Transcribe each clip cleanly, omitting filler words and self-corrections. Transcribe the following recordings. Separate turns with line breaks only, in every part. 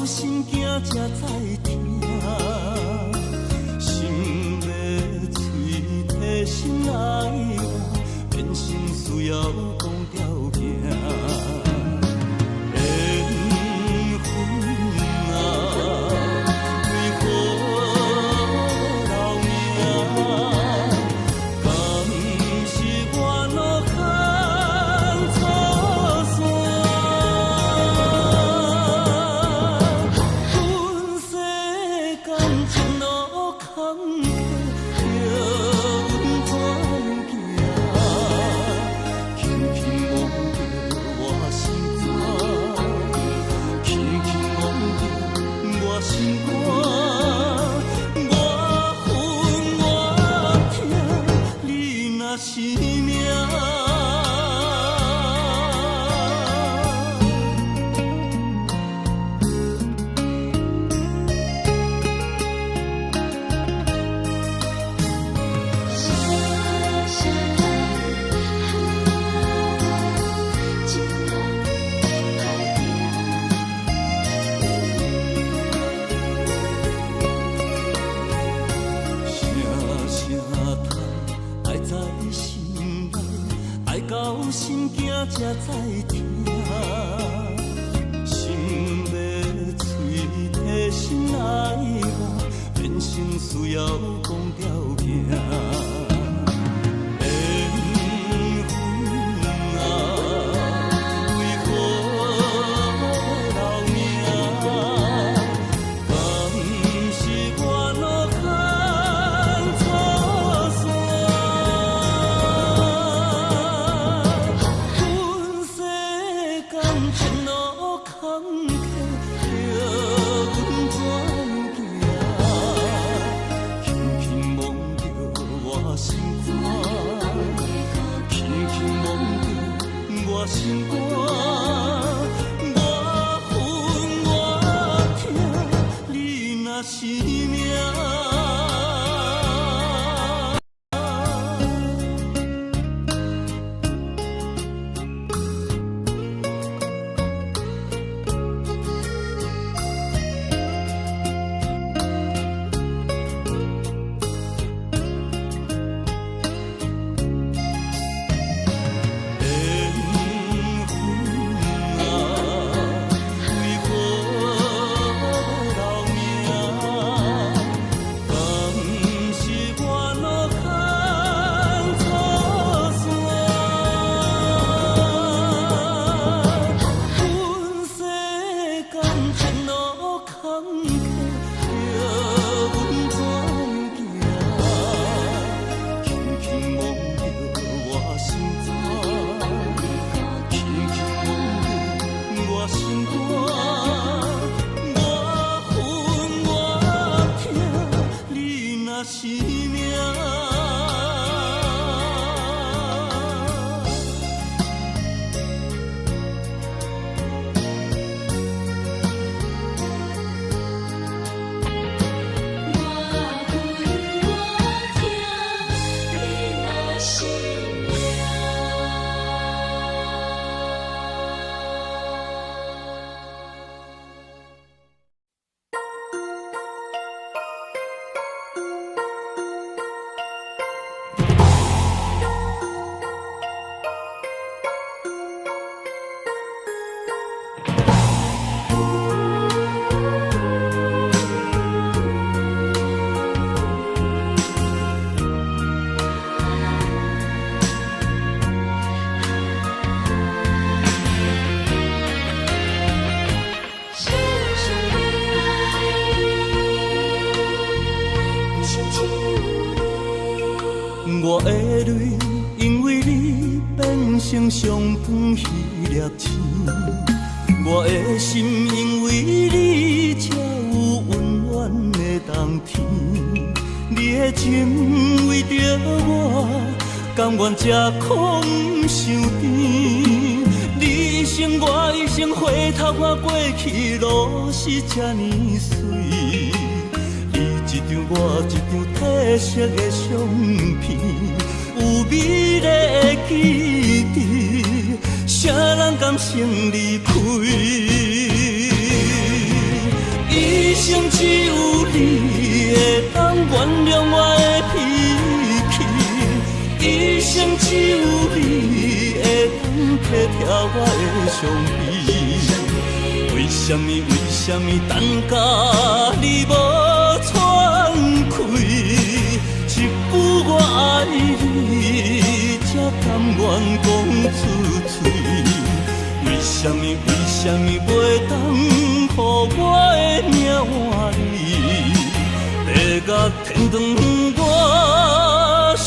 心惊才知听，心要嘴替心爱我，变心需要讲条行。才知听，心要嘴替心爱我，变成需要讲条行。心肝，我恨我痛，你若是命。我的泪因为你变成上长彼粒天，我的心因为你才有温暖的冬天。你的情为着我，甘愿吃苦不伤甜。你一生我一生，回头看过去路是这呢水。一张我一张褪色的相片，有美丽的记忆，啥人甘心离开？疼我的伤悲？为什么等甲你无喘气？一句我爱你，才甘愿讲出嘴。为什么袂当予我的命换你？地甲天长我心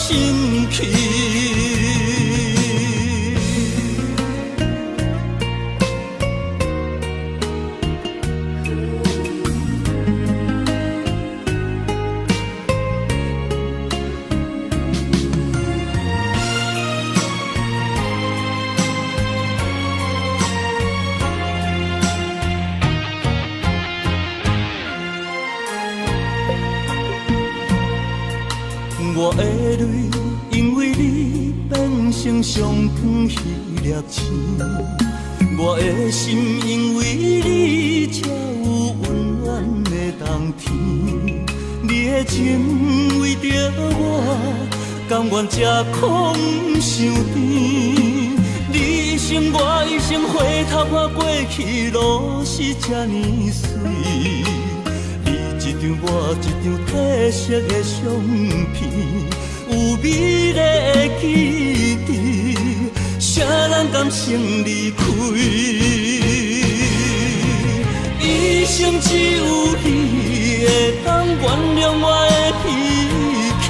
去。我的泪因为你变成上长彼粒星，我的心因为你才有温暖的冬天。你的情为着我，甘愿吃苦不伤甜。你一生我一生，回头看过去路是这呢水。一张我一张褪色的相片，有美丽的记忆，谁人甘心离开？一生只有你会当原谅我的脾气，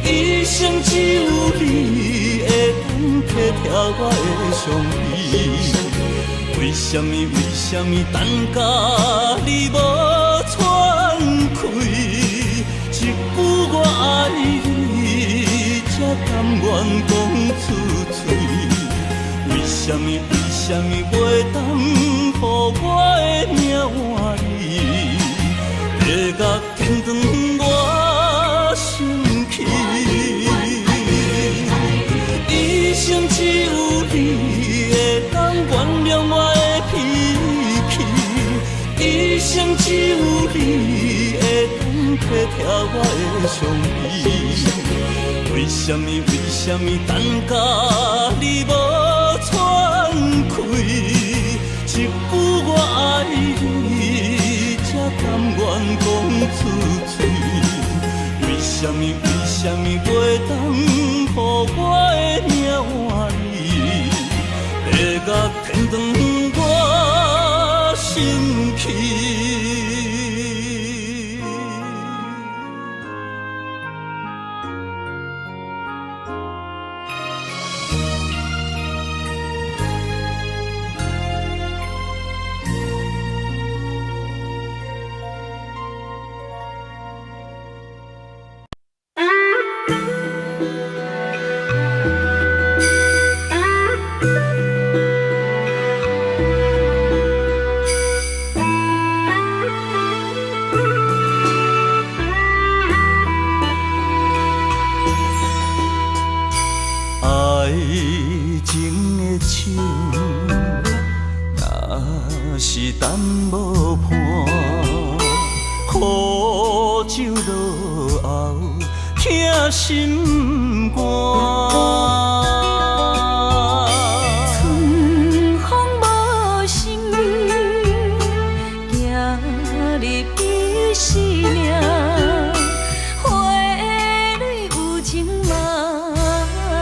一生只有你会当体贴我的伤悲。为什么等甲你无喘气？一句我爱你，才甘愿讲出嘴。为什么袂当予我的命换你？地甲天长我心去。一生只有你会当原谅我的脾气，一生只有你会当体贴我的伤悲。为什么等甲你无喘气？一句我爱你，才甘愿讲出嘴。为什么袂当予我的命换你？地甲天长我心去。是等无伴，苦酒落后，疼心肝。
春风无心，行入彼生命。花蕊有情嘛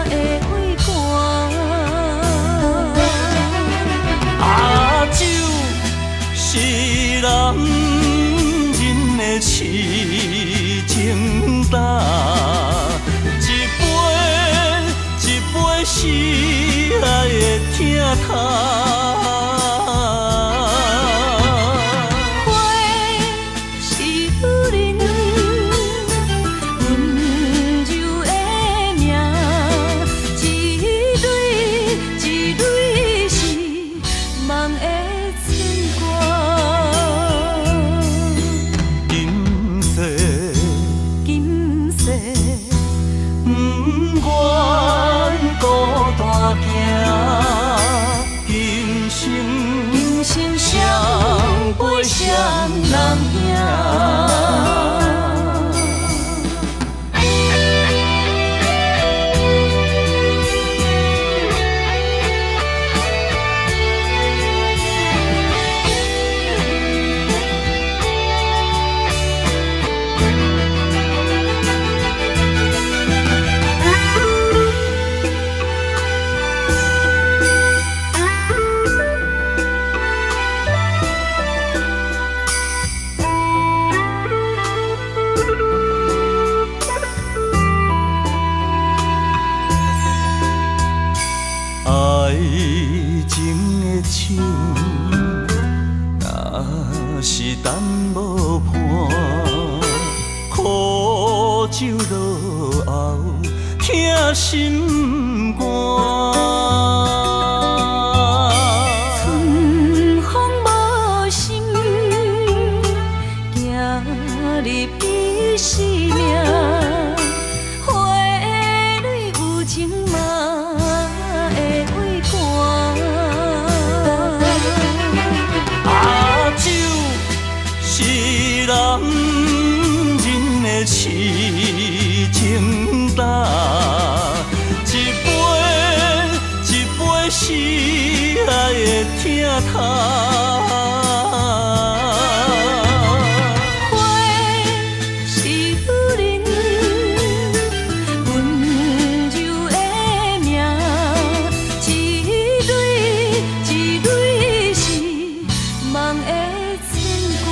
会会寒。
酒是男人的痴情胆，一杯是爱的疼痛。
花是女人温柔的名，一蕊是梦的春歌。
今世
今世
不愿孤单行，今生
相陪双人行。
等无伴，苦酒落后，疼心肝。
春风无心，行入彼生命。花蕊有情嘛会为寒。
啊，酒是男人的痴情胆，一杯一杯是爱的疼痛。
花是女人温柔的名，一蕊一蕊是梦的牵挂。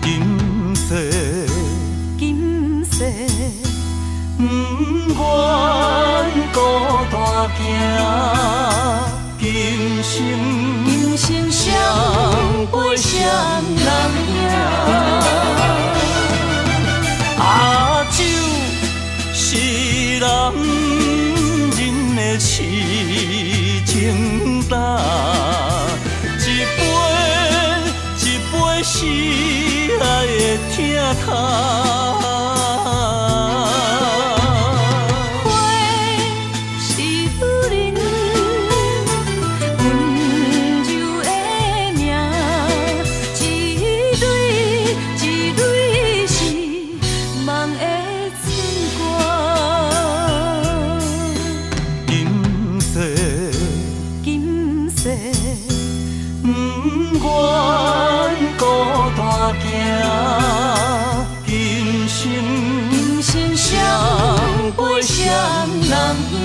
今世
今世
不愿孤单行，今生
相陪相人影。
啊，酒是男人的痴情胆，一杯一杯是爱的疼痛。
是女人温柔的名，一蕊一蕊是梦的牵挂。
今世
今世
不愿孤单行，今生
相陪相人影。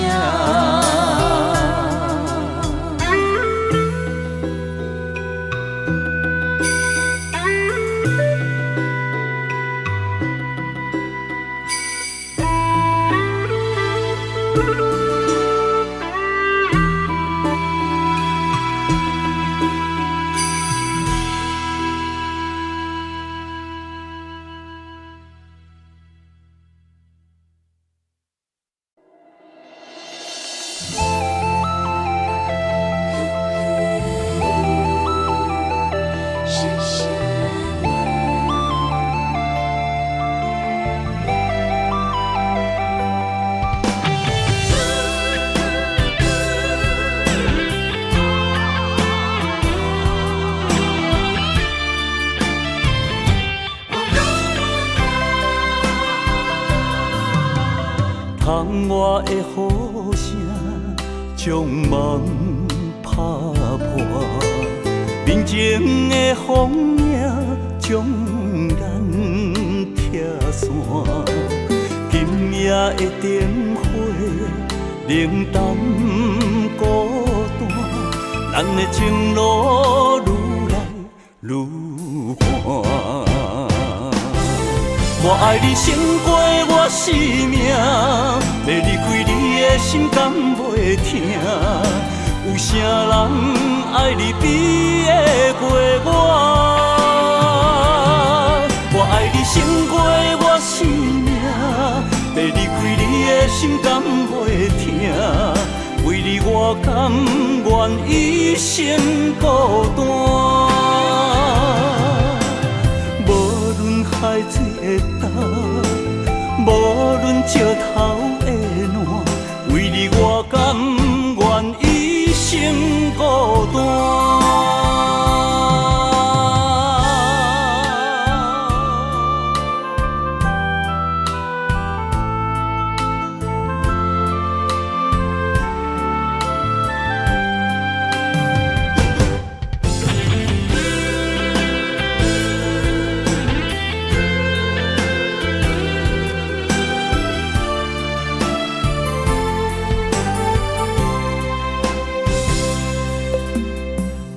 窗外的雨声将梦打破，面前的风影将咱拆散。今夜的灯火冷淡孤单，咱的情路愈来愈寒。我爱你胜过我生命，要离开你的心敢袂疼？有啥人爱你比会过我？我爱你胜过我生命，要离开你的心敢袂疼？为你我甘愿一生孤单。海水的干，无论石头的烂，为你我甘愿一生孤单。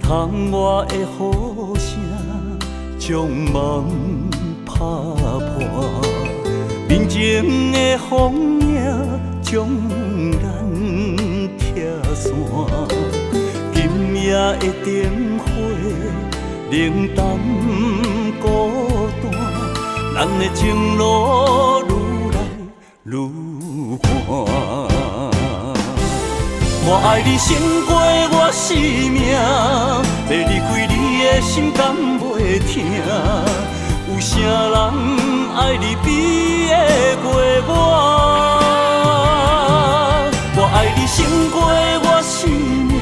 窗外的雨声将梦打破，面前的风影将咱拆散。今夜会点火，冷淡孤单，咱的情路愈来愈寒。我爱你胜过我生命，要离开你的心甘袂疼。有啥人爱你比会过我？我爱你胜过我生命，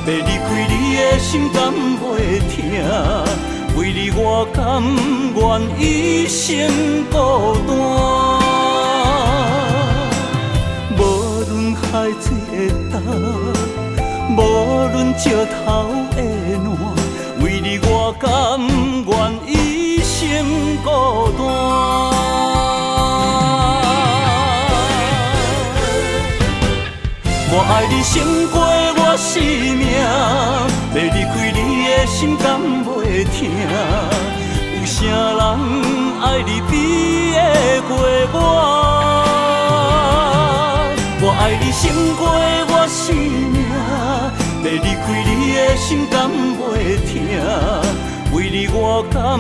要离开你的心甘袂疼。为你我甘愿一生孤单。无论海水会干，无论石头会烂，为你我甘愿一生孤单。我爱你胜过我生命，要离开你的心甘袂疼。有啥人爱你比会过我？我爱你胜过我生命，要离开你的心甘袂疼。为你我甘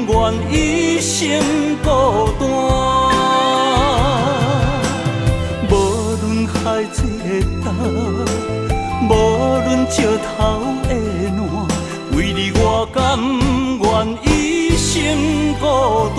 愿一生孤单。无论海水会干，无论石头会烂，为你我甘愿一生孤单。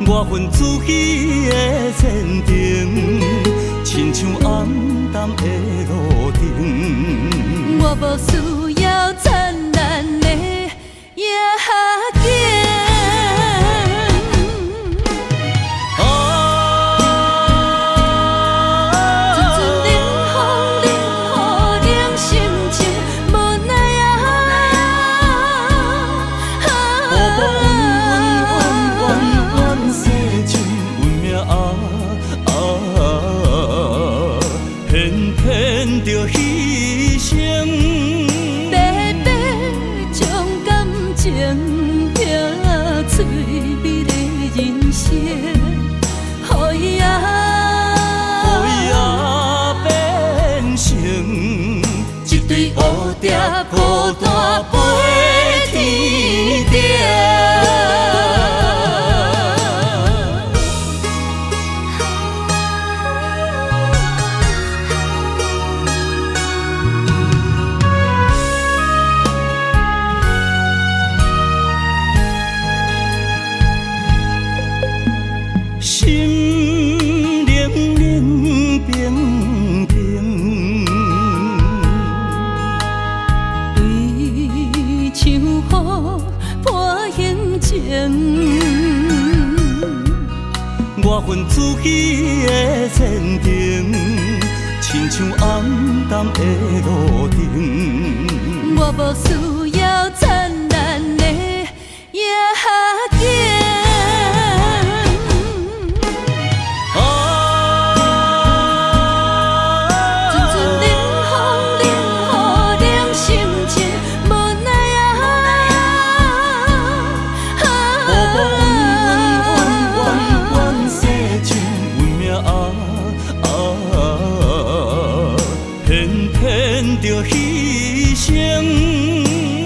我分自己的前程，亲像暗淡的路灯。
我无需要灿烂的夜景。孤单飞天顶。
心冷冷冰冰，
对像雨伴行情。
我分自己的前程，亲像暗淡的路灯。
我无需要灿烂的夜景。
着牺牲，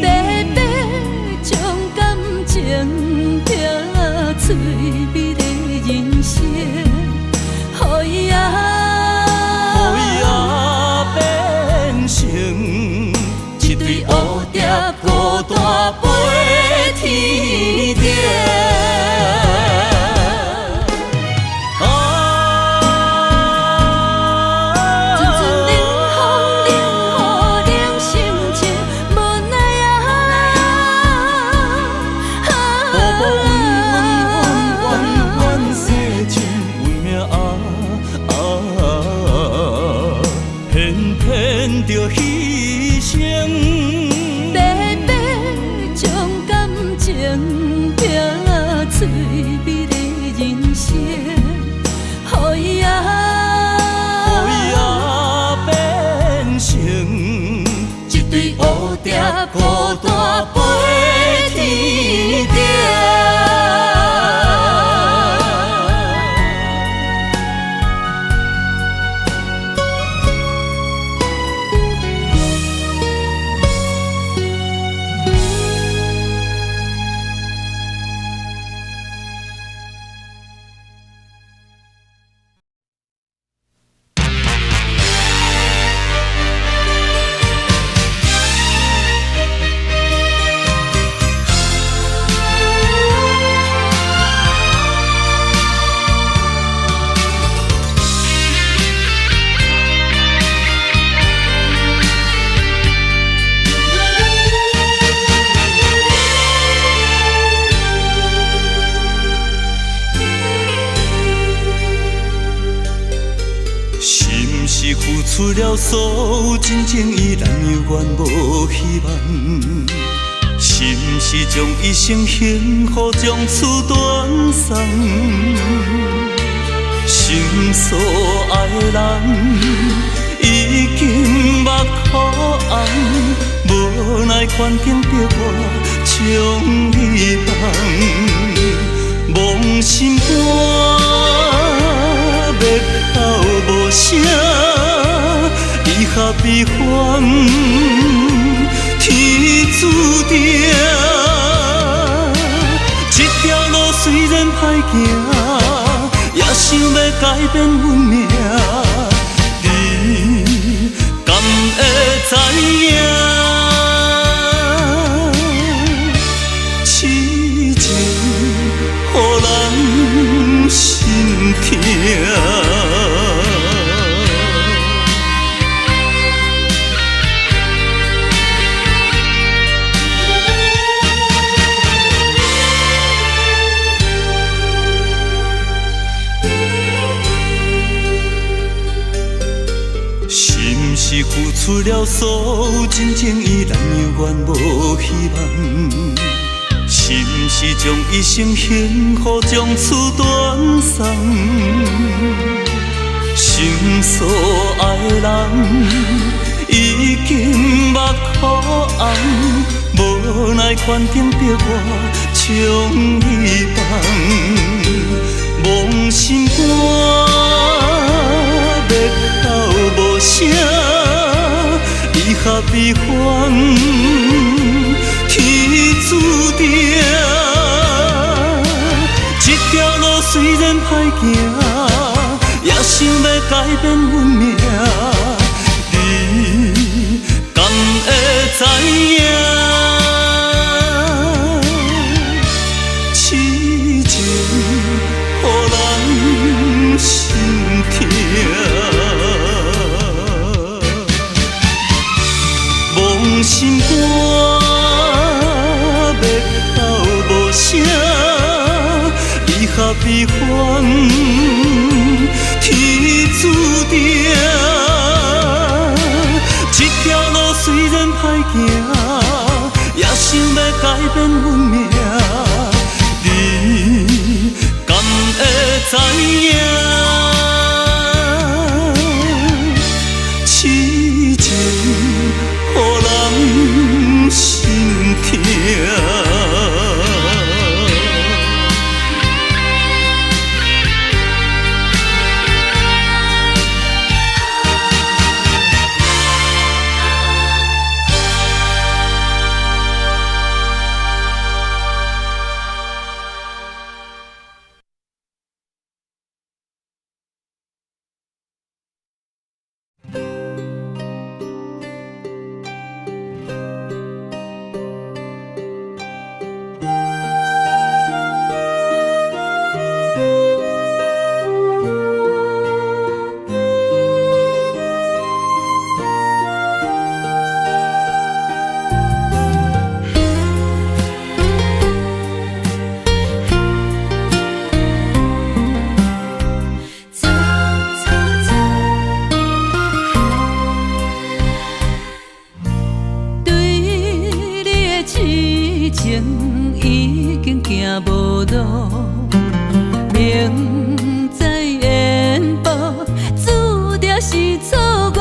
白白将感情拼翠美的人生，予伊啊，予
世情为命偏偏着牺牲。
将感情拼翠美的人生，予伊
变成一对乌蝶孤单飞天顶。付出了所有真情，依然犹原无希望。是毋是将一生幸福将此断送？心所爱的人已经目眶红，无奈环境逼我将你放，梦心肝。要哭无声，离合悲欢，天注定。这条路虽然歹行，也想要改变运命。你敢会知影？痴情予人心痛。是付出了所有真情，依然犹原无希望。是毋是将一生幸福将此断送？心所爱的人已经目眶红，无奈环境逼我将你放，梦心肝。要哭无声，离合悲欢，天注定。这条路虽然歹行，也想要改变运命。你敢会知影？痴情予人心痛。心肝要哭无声，离合悲欢，天注定。这条路虽然歹行，也想要改变运命。你敢会知影？痴情予人心痛。
无路，明知缘报，注定是错误。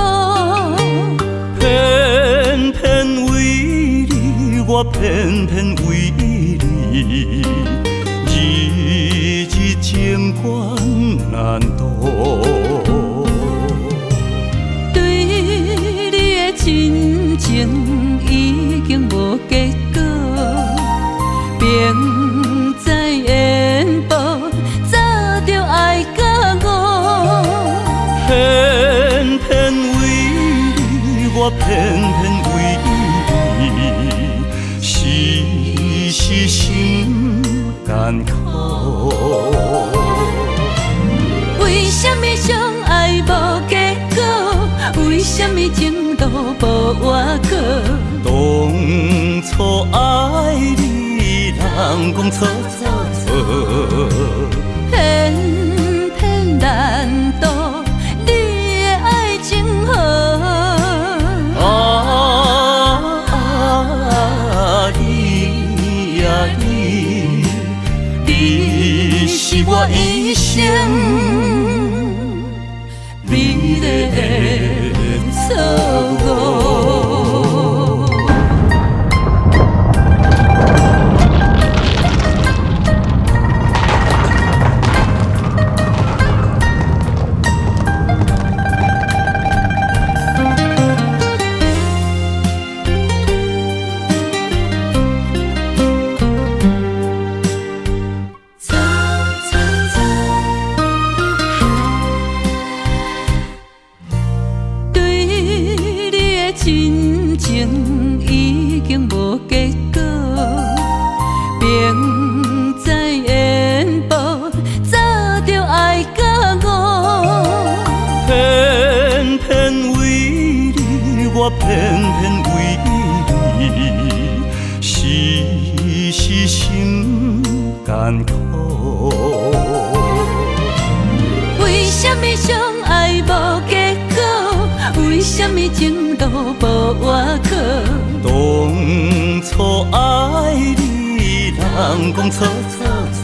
偏偏为你，我偏偏为你，日日情关难渡。
对你的真情已经无结果，明知缘报，早就爱甲我。
偏偏为你，我偏偏为你，时时心艰苦。
为什么相爱无结果？为什么情路无外口？
当初爱你，人讲错错错，
偏偏难渡你的爱情河。
你呀你，你是我一生美丽的错误。
真情已经无结果，明知缘报，早就爱甲我。
偏偏为你，我偏偏为你，时时心艰苦。
为什么相爱无结果？为什么情路无外口？
当初爱你，人讲错错错，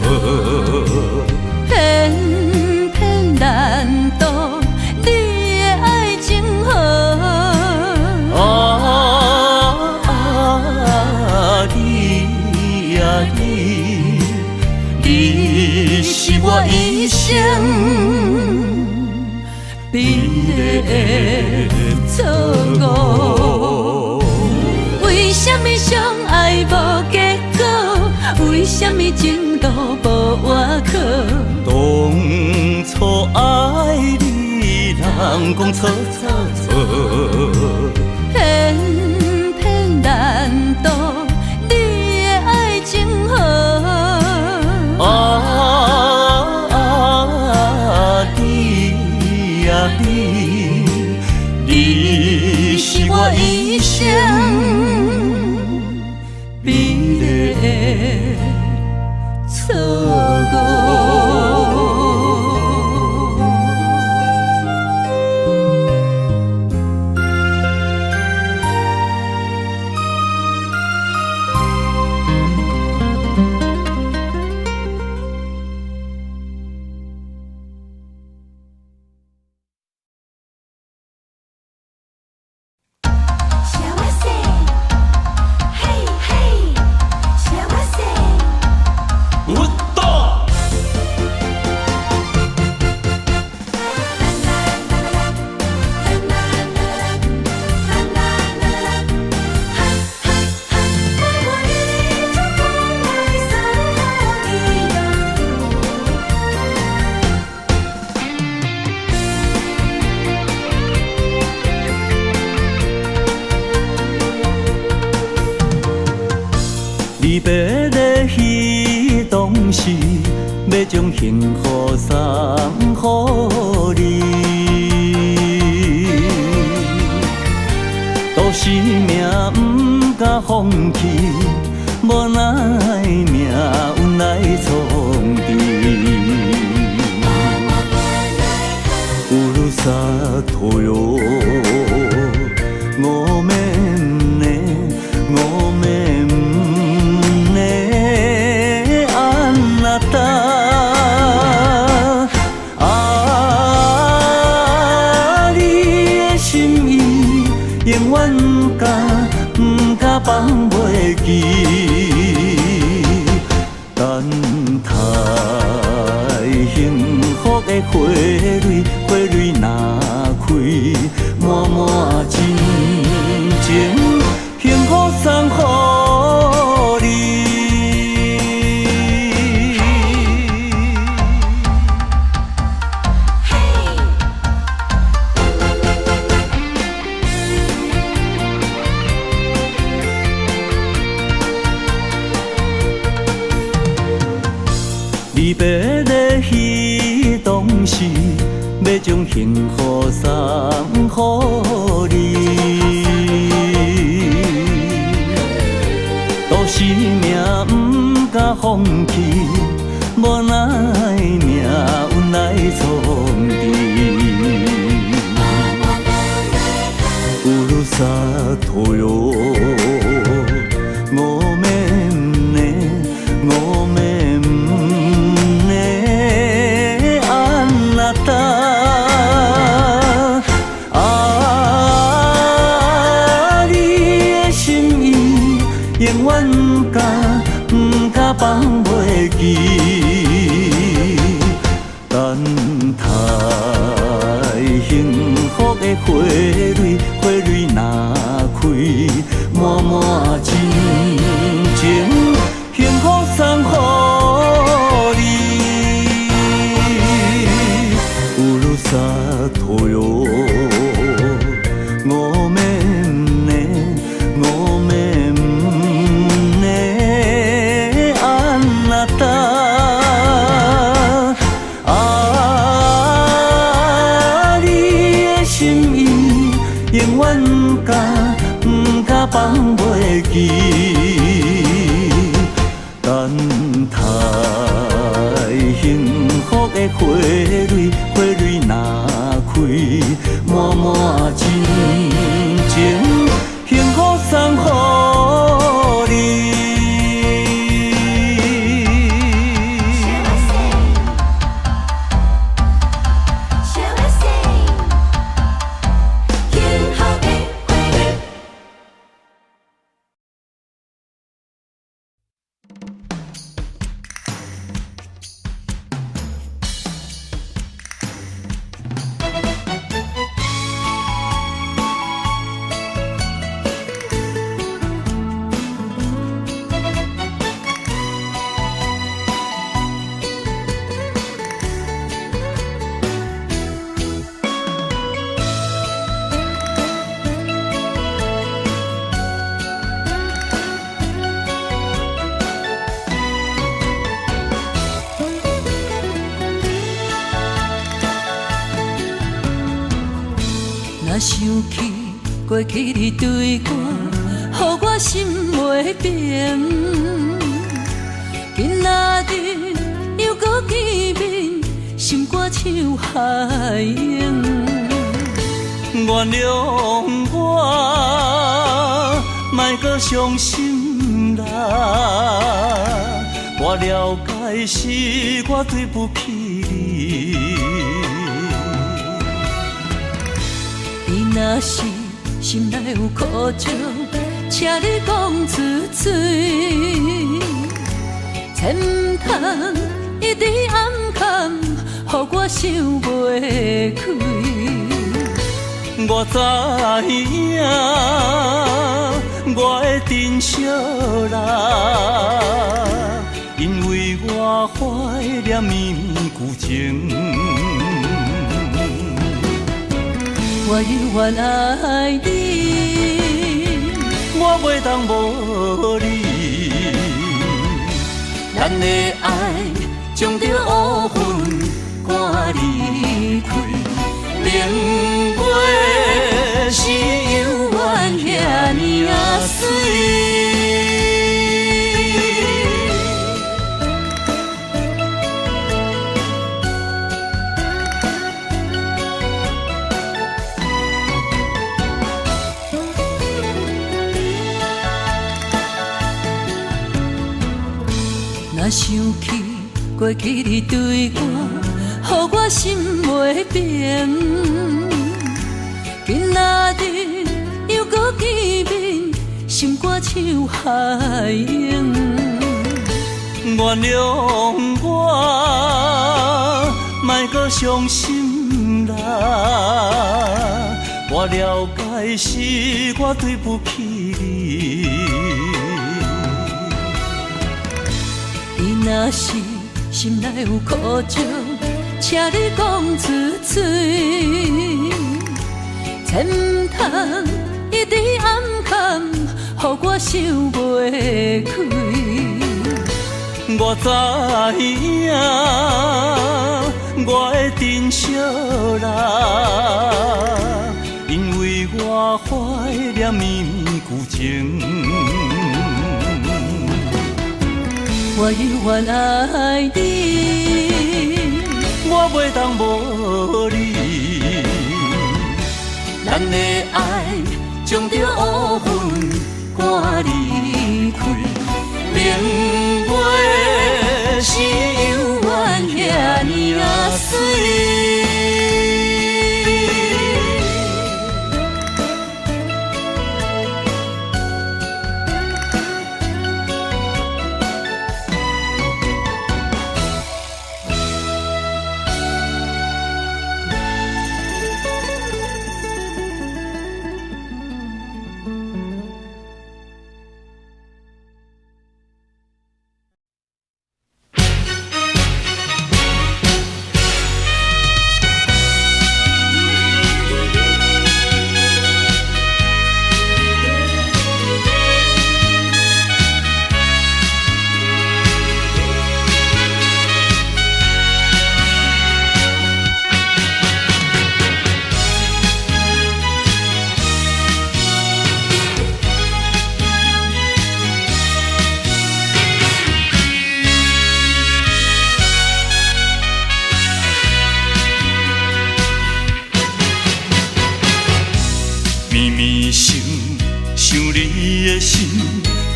偏偏难渡你的爱情河。
你呀你，你是我一生美丽的错误。
为什么相爱无结果？为什么情路无外口？
当初爱你，人讲错错错，
偏偏难渡你的爱情河。
你呀你，你是我一生美丽的错误。离别的彼当时，要将幸福送予你。都是命不敢放弃，无奈命运来创治。ふるさとよ、ごめんね、ごめんね。あん放袂记。等待幸福的花蕊，花蕊若开，满满真情，幸福送予你。离别的彼当时，要将幸福送予你。都是命不敢放弃，无奈命运来创治。乌鲁萨托哟，我们呢，我们。永远不敢放袂记，等待幸福的花蕊，花蕊若开，满满真情，幸福送予你。乌鲁萨托哟，我们呢，我们。永远不敢放袂记，等待幸福的花蕊，花蕊若开，满满真情，幸福送予你。
若想起过去你对我，予我心袂平。今仔日又搁见面，心肝像海涌。
原谅我，莫搁伤心啦。我了解是我对不起你。
你若是心内有苦衷，请你讲出嘴，千唔通一直暗藏，予我想袂开。
我知影，我的珍惜啦，因为我怀念绵绵旧情。
我永远爱你，
我袂当无你。咱的爱将着乌云赶离开，明月是犹原遐尼啊水。若想起过去你对我，予我心袂平。今仔日又搁见面，心
心肝像海涌。
原谅我，莫搁伤心啦。我了解是我对不起你。
你若是心内有苦衷，请你讲出嘴，千唔通一直暗含，予我想袂开。
我知影，我的珍惜啦，因为我怀念绵绵旧情。
我永远爱你，
我袂当无你，
咱的爱将着乌云赶离开，明月是永远遐尼啊水。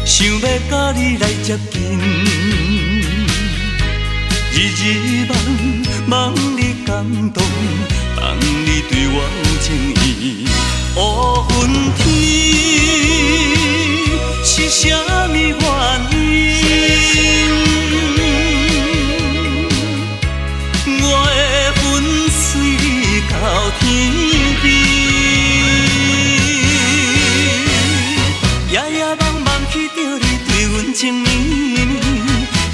想要甲你来接近，日日梦你感动，梦你对我有情意。乌云天是啥物原因？我的魂随你到天边。情绵绵，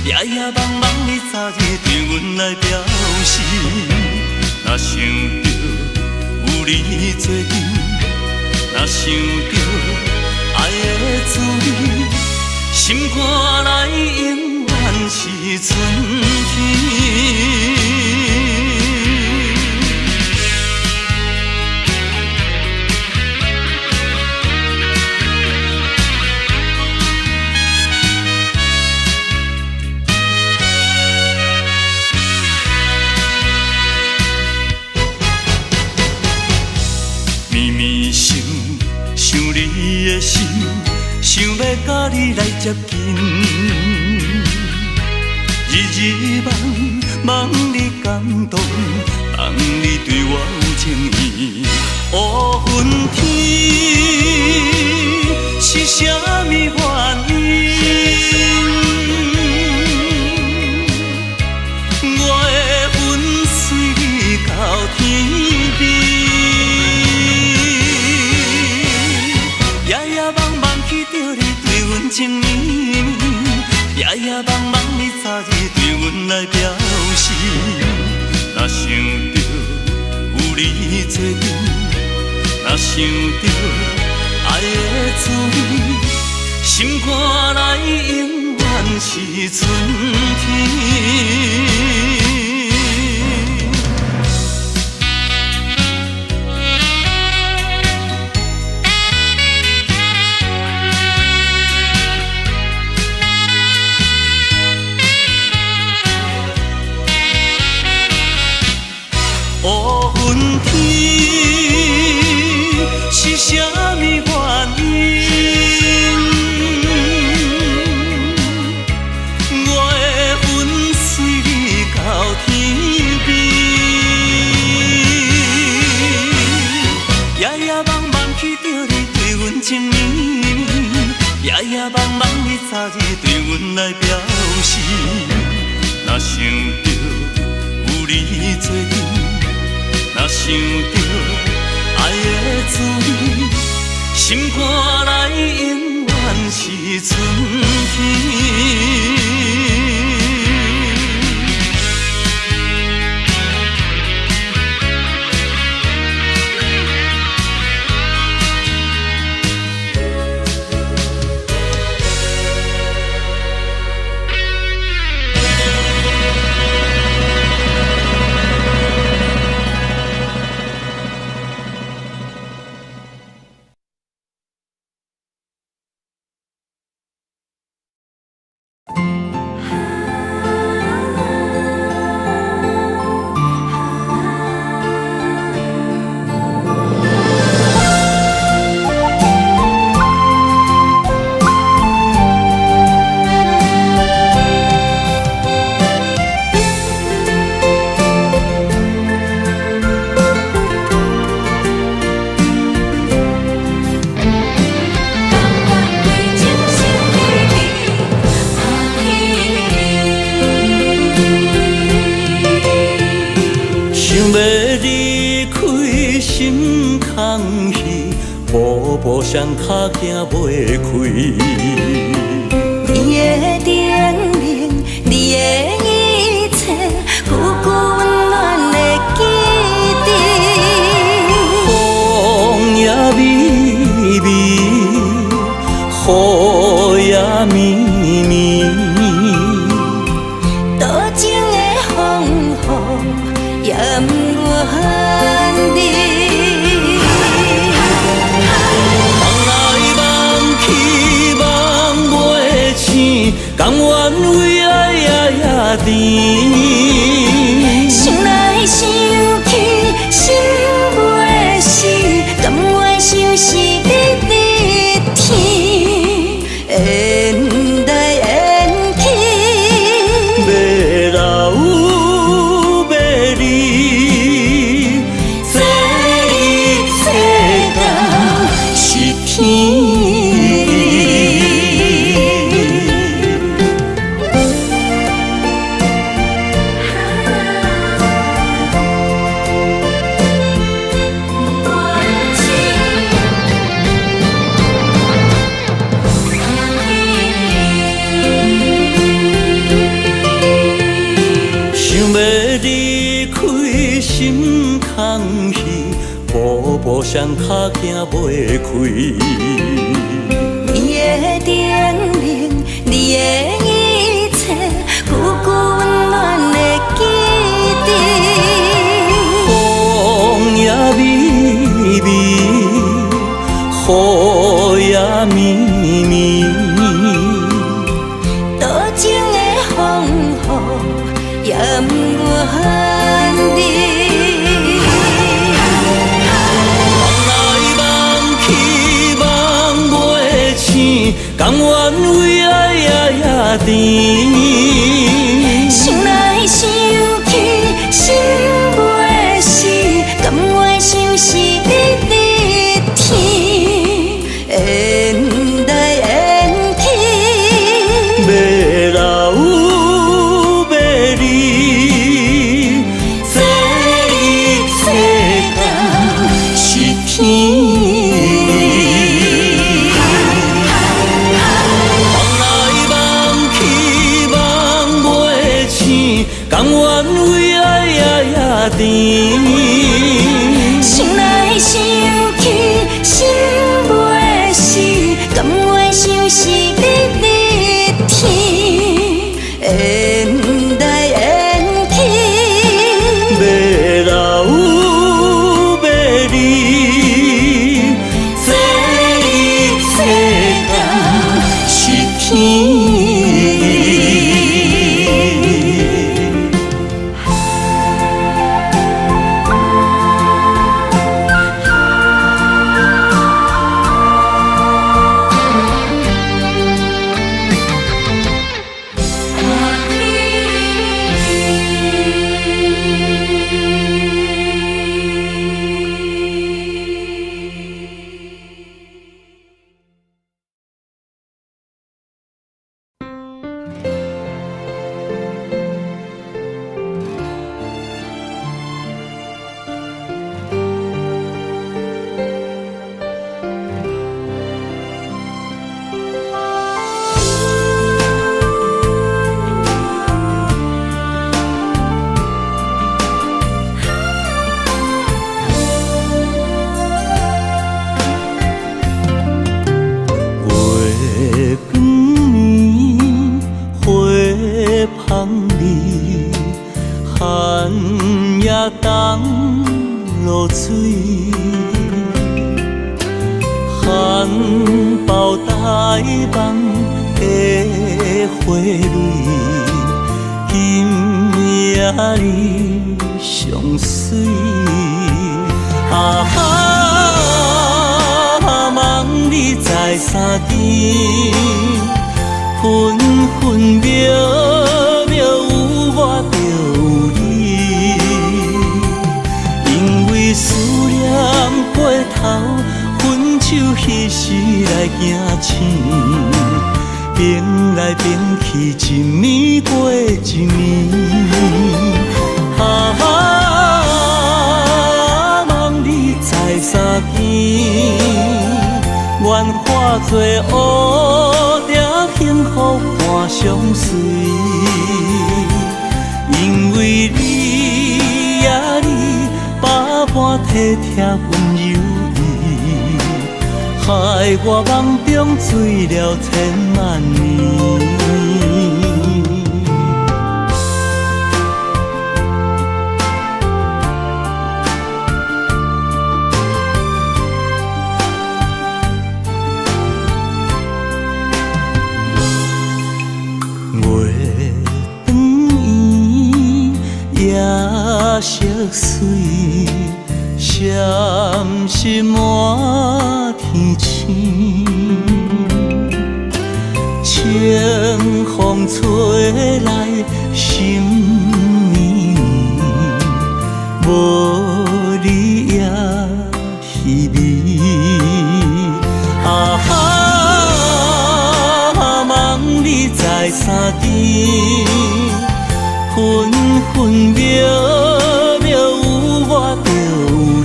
夜夜梦梦你早日对阮来表示。若想着有你做阵，若想着爱的滋味，心肝内永远是春天。想你的心，想要甲你来接近，日日梦你感动，梦你对我有情意。乌云天是啥物原因？我的魂随你到天边。情绵绵，夜夜梦梦你早日对阮来表示。若想着有你做阵，若想着爱的滋味，心肝内永远是春天。乌云天是啥物原因？我的魂来表示。若想着有你做阵，若想着爱的滋味，心肝内永远是春天。步上脚行袂开，
你的叮咛，你的一切，久久温暖的记忆。
风也微微，雨也绵绵，
多情的风雨也不愿离。
甘愿为爱也甜，
心内想起心袂死，甘愿相思日日天，缘来缘去，
要老要离，这一世道是天。步上脚行袂开，
你的叮咛，你的一切，久久温暖的记忆。
风也微微，雨也绵绵，
多情的风雨也不愿离。
甘愿为爱也甜，
心内想起心袂死，甘愿相思日日天，缘来缘去，
要老要离，这一世道是天。甘愿为爱也甜，
心内想起心袂死，甘愿相思日日天，缘来缘去，
要老要离，这一世道是天。也当落水，含苞待放的花蕊，今夜你上水。啊哈，望你在三更，分分秒秒有我就有你，因为思念过头，分手彼时来行醒，变来变去一暝过一暝。啊哈，望你在三更，愿化作乌蝶，幸福伴相随。因为你呀你，百般体贴温柔意，害我梦中醉了千万年。色水，闪烁满天星，清风吹来心绵绵，无你也稀微。啊哈，望你在三更，分分秒。我就有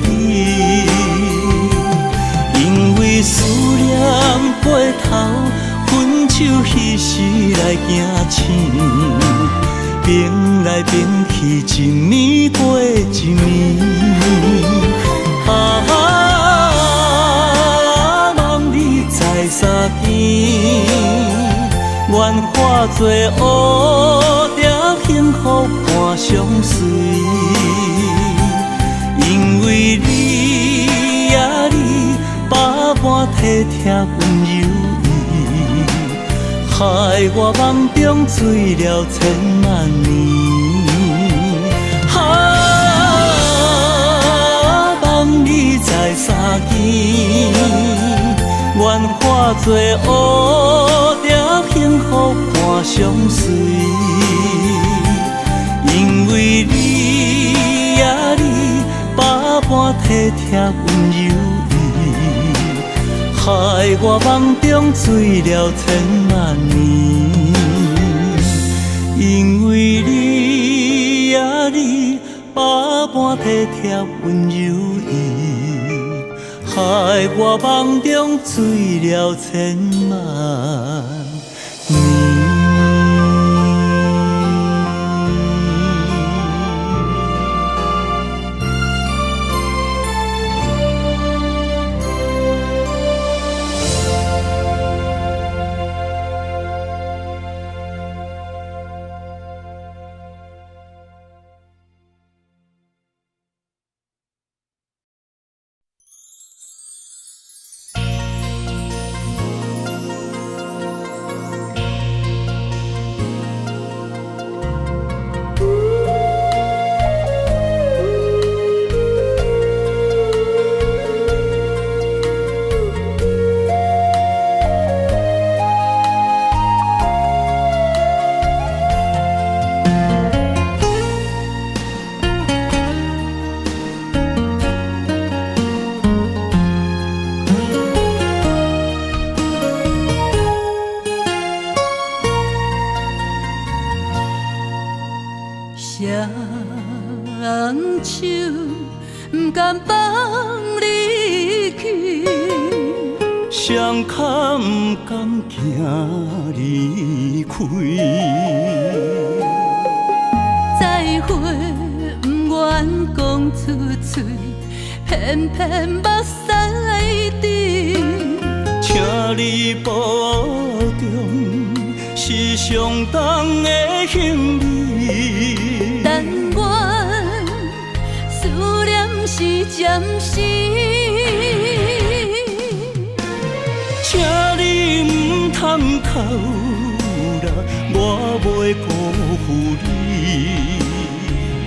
你，因为思念过头，分手彼时来行醒，变来变去一暝过一暝。啊哈，望你在三更，愿化作乌蝶，幸福伴相随。因为你呀你，百般体贴温柔意，害我梦中醉了千万年。望你在三更，愿化作乌蝶，幸福伴相随。因为你呀你，百般体贴温柔意，害我梦中醉了千万年。因为你呀你，百般体贴温柔意，害我梦中醉了千万年。双手不甘放你去，双脚不甘行离开。再会不愿讲出嘴，偏偏目屎滴。请你保重，是上当的行李。但我
是暂时。
请你唔通哭啦，我袂辜负你。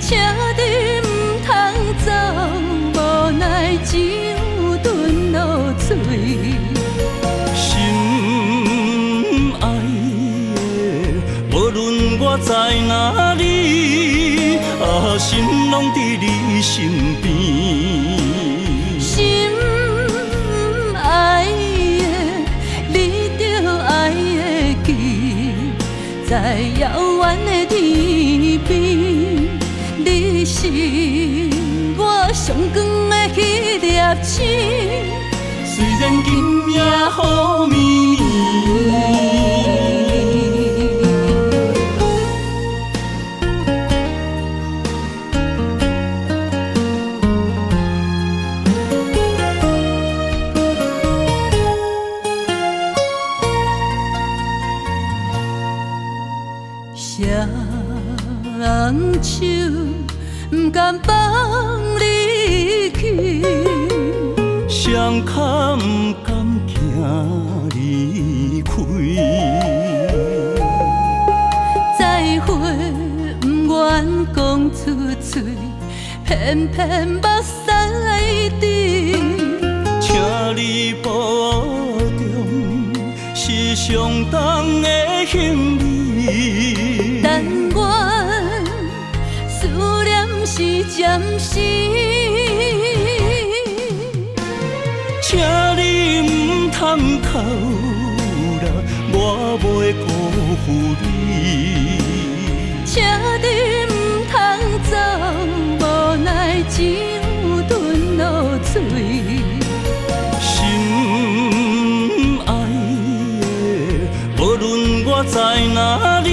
请你唔通走，无奈只有吞落嘴。心爱的，无论我在哪里，心拢伫你身边。心爱的，你着爱会记，在遥远的天边，你是我上光的迄粒星。
虽然今夜雨绵绵。
人手不甘放你去，
双脚不甘行离开。
再会不愿讲出嘴，偏偏目屎滴。
请你保重，是上重的行李。
但愿思念是暂时，
请你唔通哭啦，我袂辜负你。
请你唔通走，无奈只有吞落嘴。
心爱的，无论我在哪里，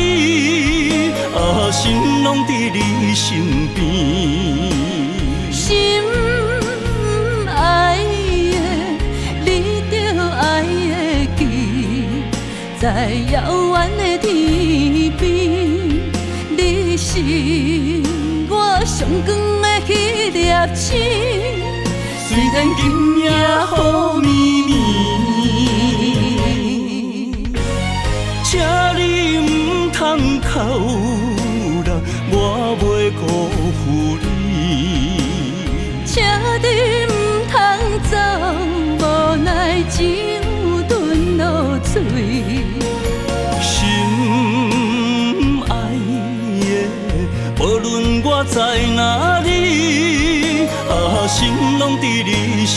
心拢伫你身边。
心爱的，你着爱会记，在遥远的天边，你是我上光的迄粒星。
虽然今夜雨绵绵，请你唔通哭啦，我袂辜负你。
请你唔通走，无奈只有吞落嘴。
心爱的，无论我在哪里，心拢伫你身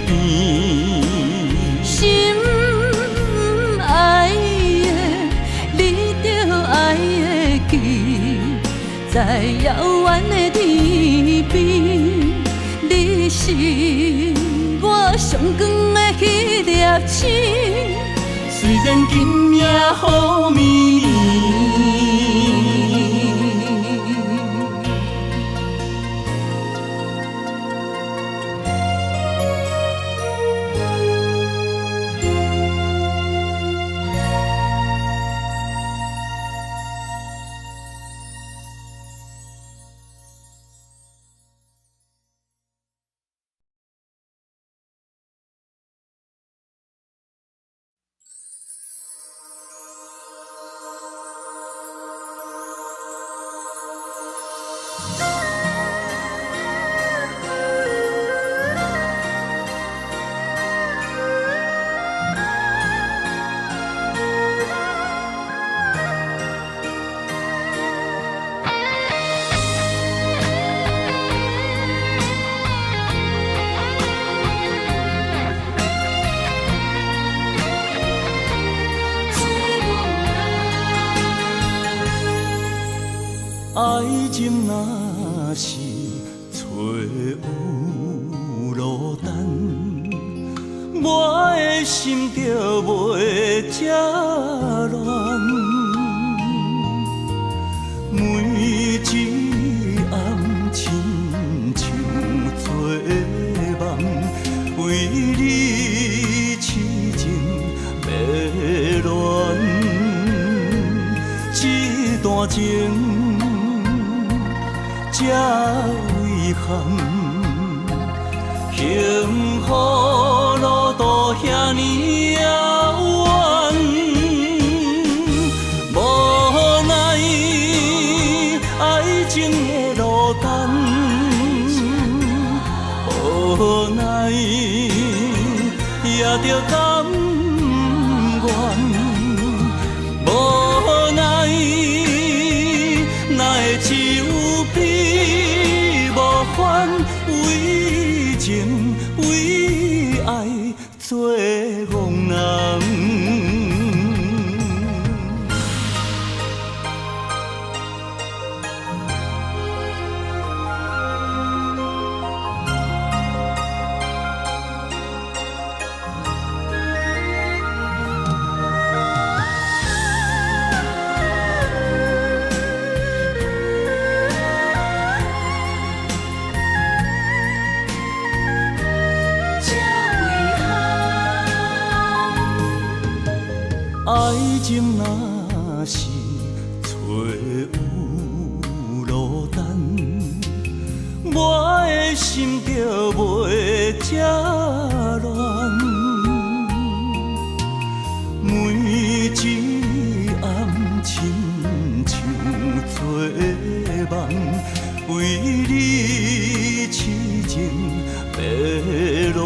边。
心爱的，你着爱会记，在遥远的天边，你是我上光的迄粒星。
虽然今夜雨绵绵。爱情若是找有落单，我的心就袂这乱。每一暗亲像做梦，为你痴情迷乱，这段情。这遗憾，幸福路途遐尼遥远，无奈爱情的落单，无奈也着甘愿，无奈哪会只有悲无欢，为情为爱做憨人。爱情若是找有落单，我的心就袂这乱。每一暗亲像做梦，为你痴情迷乱，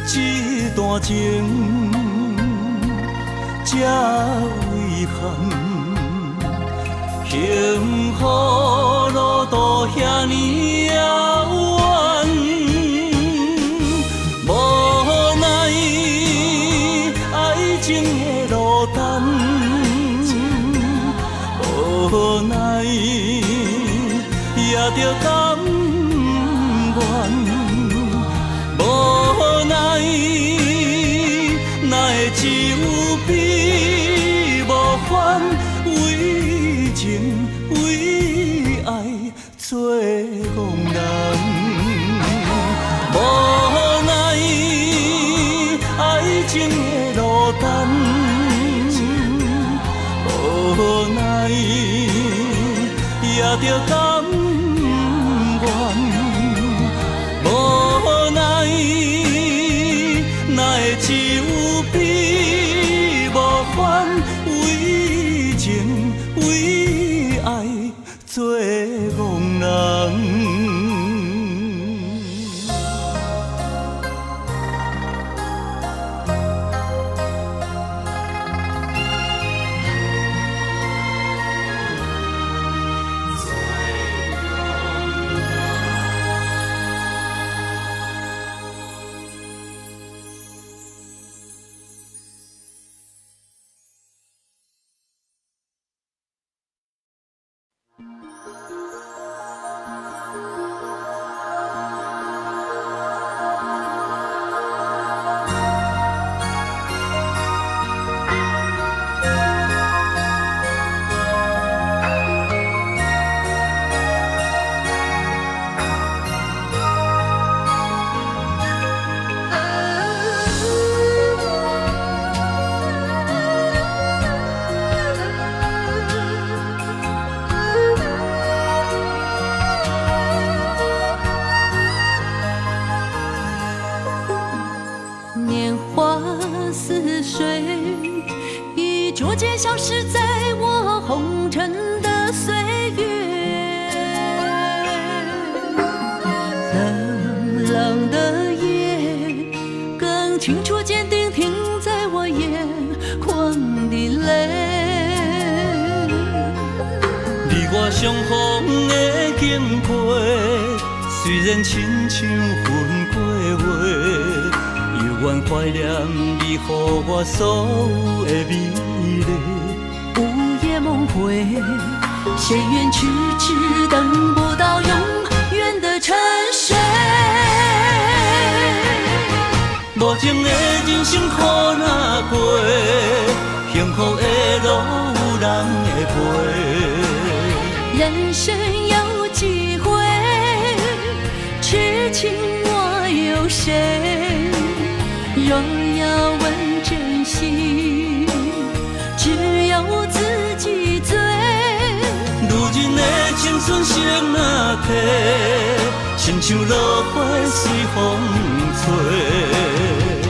这段情。这遗憾，幸福路途遐尼遥远，无奈爱情的落单，无奈也着甘愿，无奈哪会只有悲无欢，为情为爱做憨人，无奈爱情的落单，无奈也着甘愿，无奈哪会只有悲无欢，为情为爱做憨人。
逐渐消失在我红尘的岁月，冷冷的夜更清楚坚定停在我眼眶的泪。
你我相逢的经过，虽然亲像分过话，犹原怀念你给我所有的美丽。
午夜梦回，谁愿痴痴等不到永远的沉睡？
无情的人生苦哪过，幸福的路有人会陪。
人生有几回，痴情我有谁？若要问真心，只有自己醉。
如人的青春色若褪，亲像落花随风吹。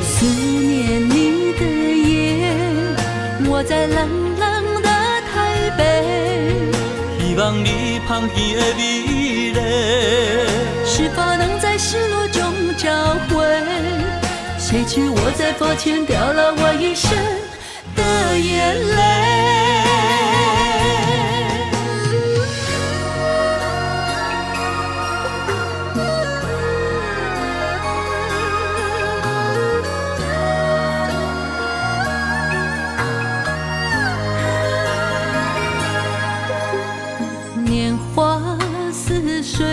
思念你的夜，我在冷冷的台北。
希望你香气的美丽，
是否能在失落中找回？谁知我在佛前掉了我一生的眼泪。年华似水，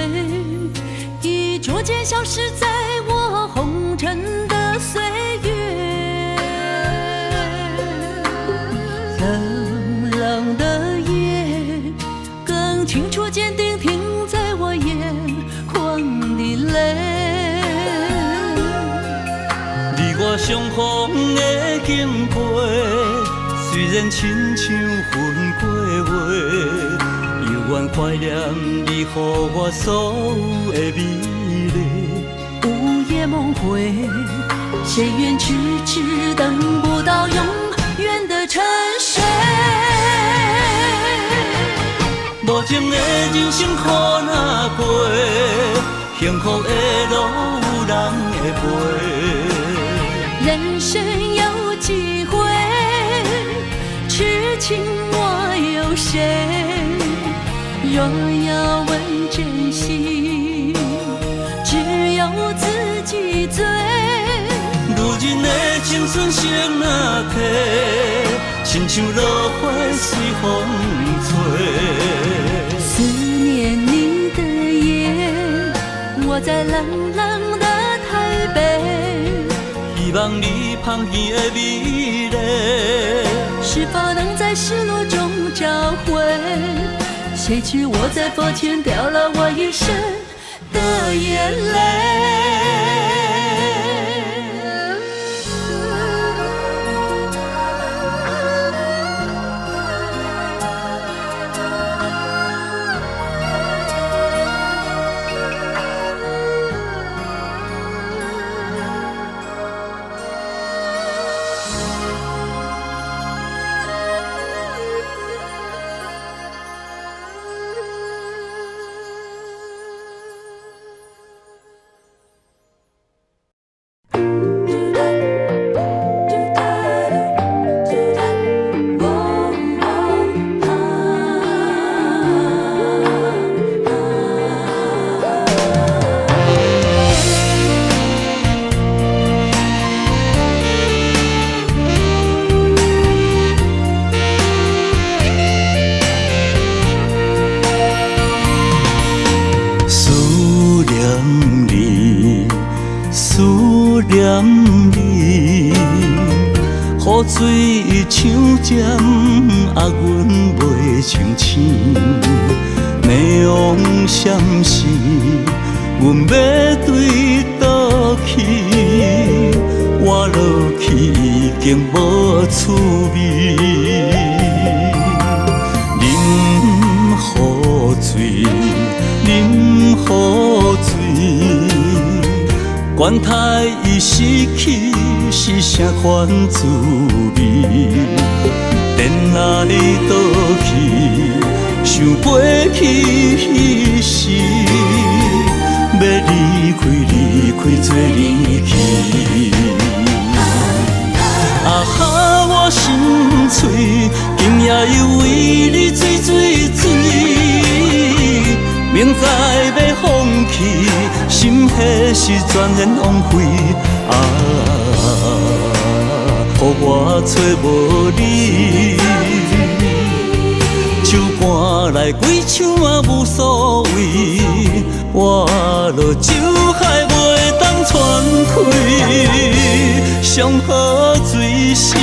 已逐渐消失在我红尘的岁月。冷冷的夜，更清楚坚定停在我眼眶的泪。
你我相逢的景批，虽然亲像分过话。犹原怀念你予我所有的美丽。
午夜梦回，谁愿迟迟等不到永远的沉睡？
无情的人生苦若过，幸福的路有人会陪。
人生有几回，痴情我有谁？若要问真心，只有自己醉。
如今的青春色若褪，亲像落花随风吹。
思念你的夜，我在冷冷的台北。
希望你香气的美丽，
是否能在失落中找回？谁知我在佛前掉了我一生的眼泪。
雨水像针压阮袂清醒，霓虹闪烁，阮要对倒去，我落去已经无趣味。饮雨水，饮雨水，管他已失去是啥款滋味。电哪里倒去，想飞去彼时，要离开做离去。啊哈，我心碎，今夜又为你醉醉醉。明知要放弃，心迄时全然枉费。啊，予我找无你，手搬来几枪嘛无所谓，我落酒海袂当喘开，上好醉死。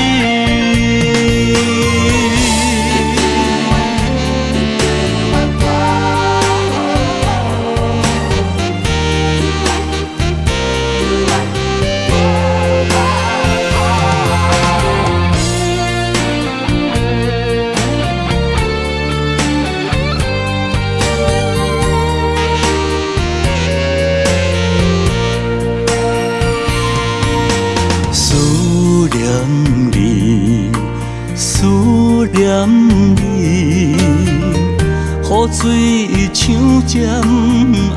水像针，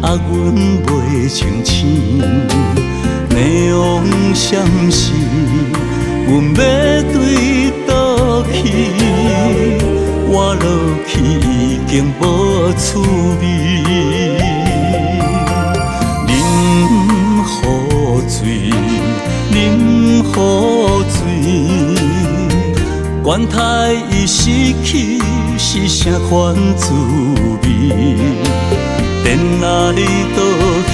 压阮袂清醒。内往闪时，阮要对倒去，我落去已经无趣味。饮雨水，饮雨水。管他伊失去是啥款滋味，电哪里倒去，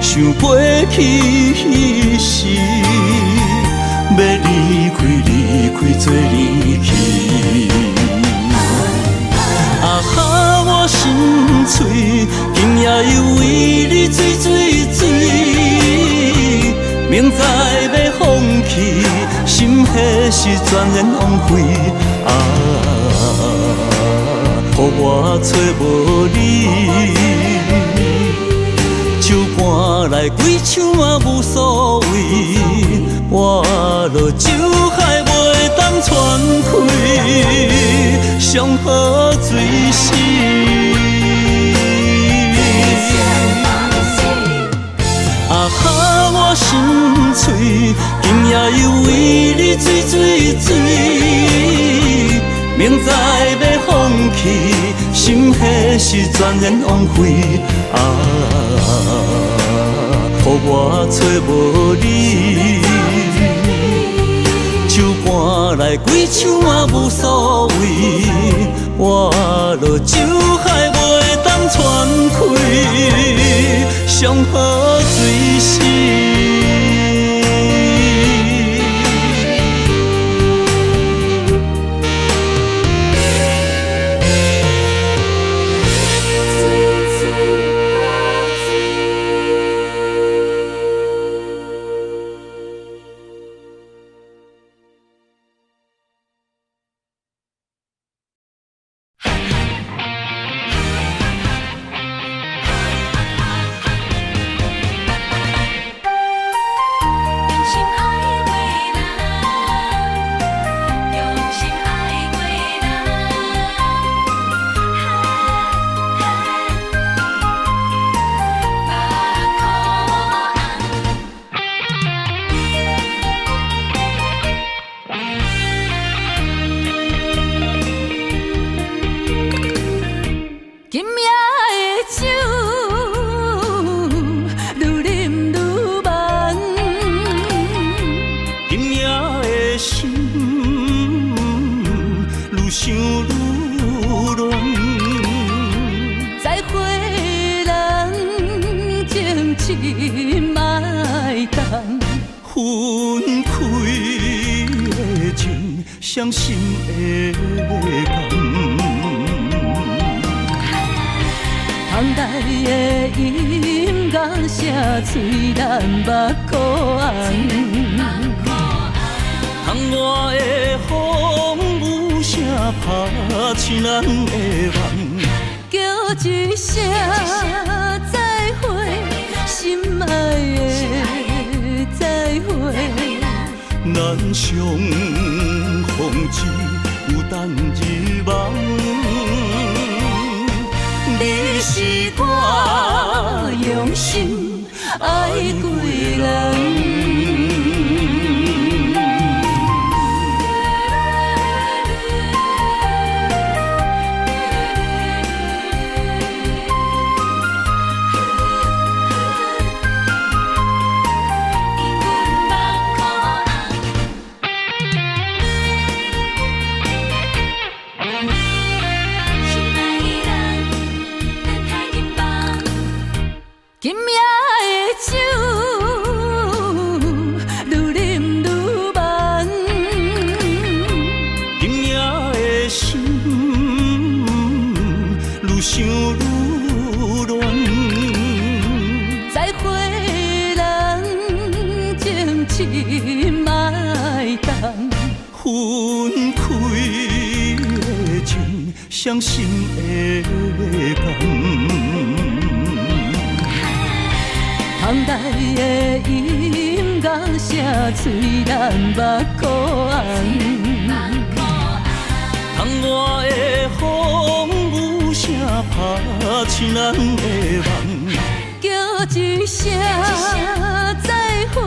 想飞去彼时，要离开做离去。啊哈，我心碎，今夜又为你醉，明知要放弃。心迄时全然枉费啊！予我找无你，手搬来几手嘛无所谓，我落酒海袂当喘开，上好醉死。啊哈，我心碎，今夜又为你醉，明知要放弃，心迄时全然枉费啊！予我找无你，手搬来几手嘛无所谓，我落酒海袂当喘开，上好醉死。伤心的感，窗台的音乐写嘴咱目眶红，窗外的风雨声拍醒咱的梦，叫一声再会，心爱的再会，咱相。风只有等日望，你是我用心爱过人。伤心的感，窗台的音乐写嘴咱目眶红，窗外的风雨声醒咱的梦。
叫一声再会，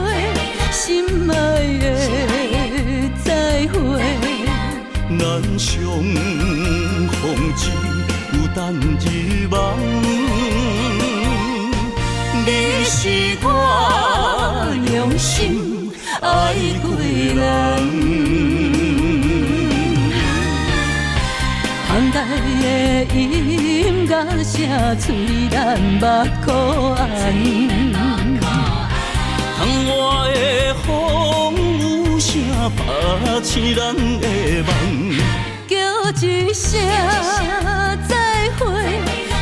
心爱的再会。
咱相逢只有等日梦，你是我用心爱过人。
窗台的音乐声催咱目眶红，
窗外的风有声拍醒咱的梦。
叫一声再会，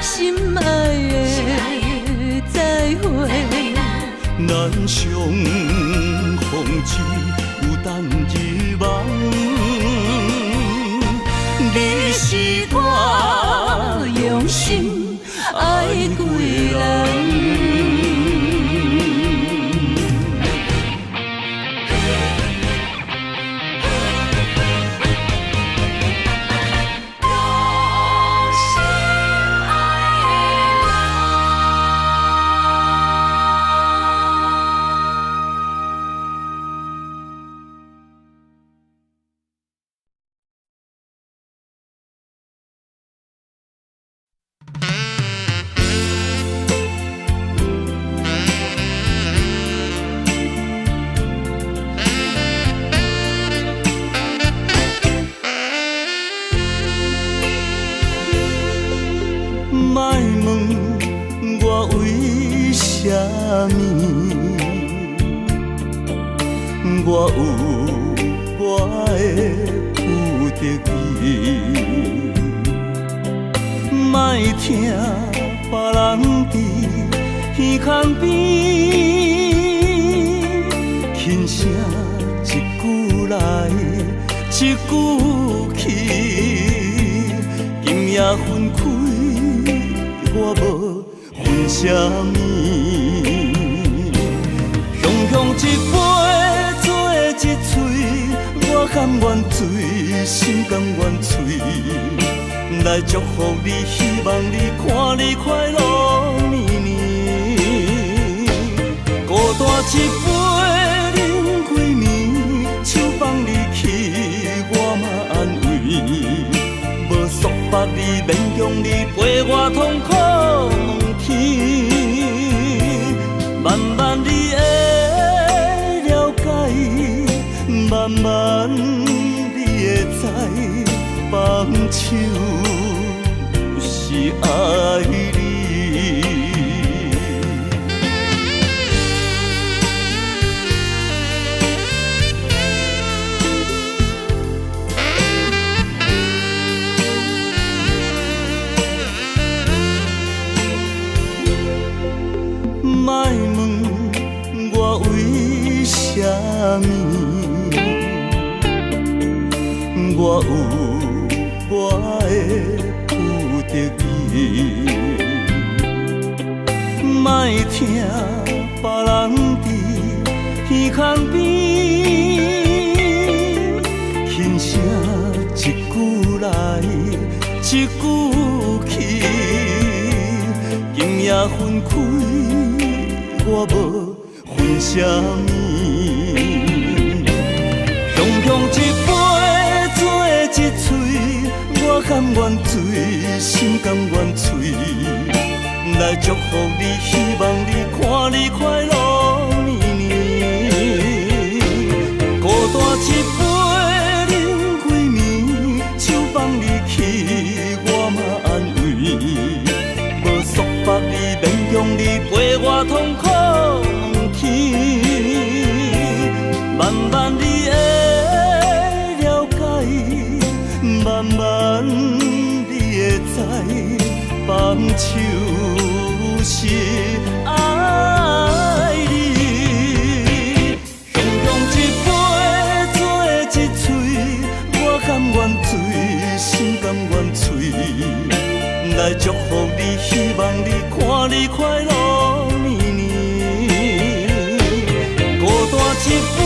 心爱的再会。
咱相逢只有等日梦，你是我用心爱过人。莫问我为什么，我有我的有得意。莫听别人伫耳孔边轻声一句来一句去，今夜分开。我无分什么，雄雄一杯做一嘴，我甘愿醉，心甘愿醉，来祝福你，希望你看你快乐年年。孤单一杯饮几暝，手放你去，我嘛安慰。无束缚你，勉强你，陪我痛苦问天。慢慢你会了解，慢慢你会知，放手是爱你。莫问我为什么，我有我的有得意。莫听别人伫耳孔边轻声一句来一句去，今夜分开。我无分什么，雄雄一杯做一嘴，我甘愿醉，心甘愿醉，来祝福你，希望你看你快乐年年。孤单一杯饮几暝，手放你去，我嘛安慰。无束缚你，勉强你，陪我痛苦问天。慢慢你会了解，慢慢你会知，放手是爱你。雄雄一杯做一嘴，我甘愿醉，心甘愿醉。来祝福你，希望你看你快乐年年。孤单一杯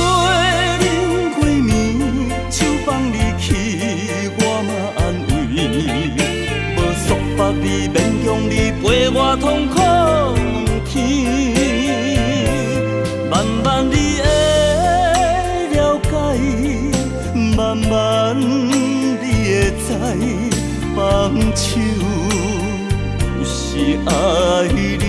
饮几暝，手放你去，我嘛安慰。无束缚你，勉强用你陪我通空天，慢慢你会了解，慢慢你会知，放手是爱你。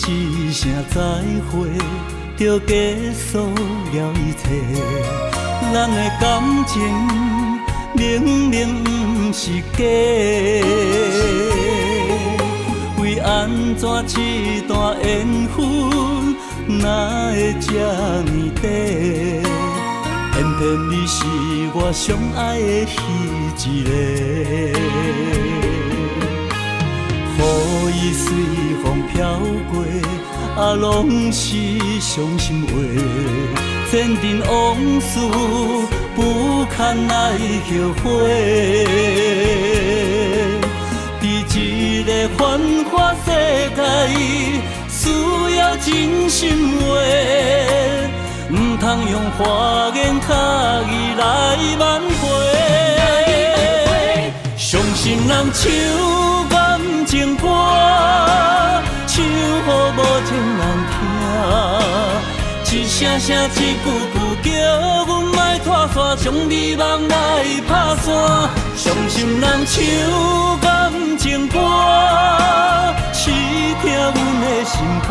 一声再会，就结束了一切。咱的感情明明不是假，为安怎这段缘分哪会这呢短？偏偏你是我上爱的彼一个。雨伊随风飘过，啊，拢是伤心话。前尘往事不堪来后悔。在一个繁华世界，需要真心话，唔通用花言巧语来挽回。伤心人唱感情歌，唱予无情人听，一声声一句句叫阮莫拖沙，将美梦来打散。伤心人唱感情歌，刺痛阮的心肝。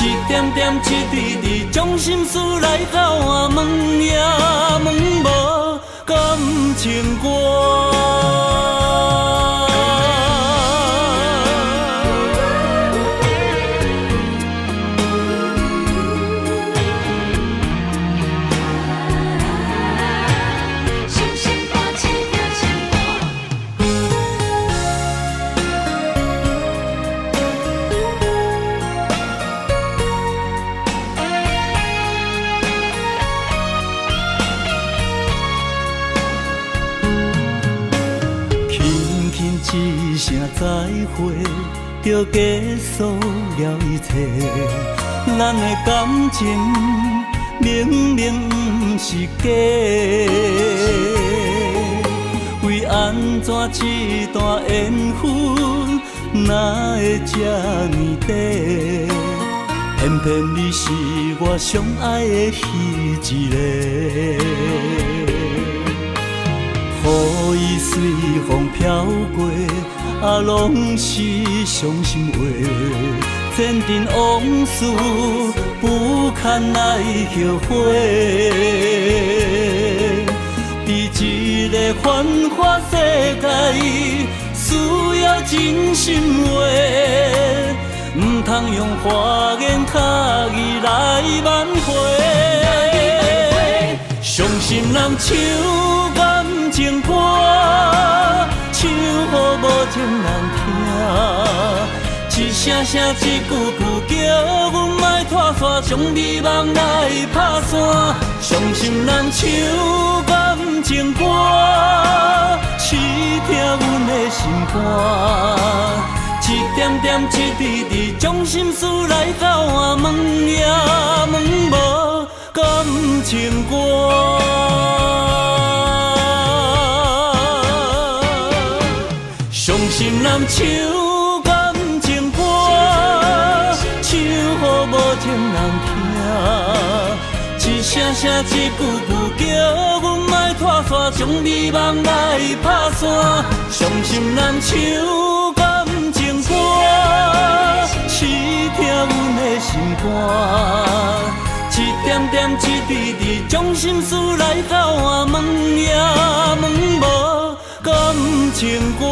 一点点一滴滴，将心事来交换，问也问无感情歌。一声再会，就结束了一切。咱的感情明明不是假，为安怎这段缘分哪会这呢短？偏偏你是我上爱的彼一个。雨伊随风飘过，啊，拢是伤心话。前尘往事不堪来后悔。在一个繁华世界，需要真心话，唔通用花言巧语来挽回。伤心人唱感情歌，唱予无情人听，一声声一句句叫阮莫拖沙，将美梦来打散。伤心人唱感情歌，刺痛阮的心肝。一点点一滴滴，将心事来交换，问也问无感情歌。伤心人唱感情歌，唱予无情人听，一声声一句句叫阮莫拖沙，将美梦来打散。伤心人唱感情歌，刺痛阮的心肝。一点点一滴滴，将心事来交换，问也问无感情歌。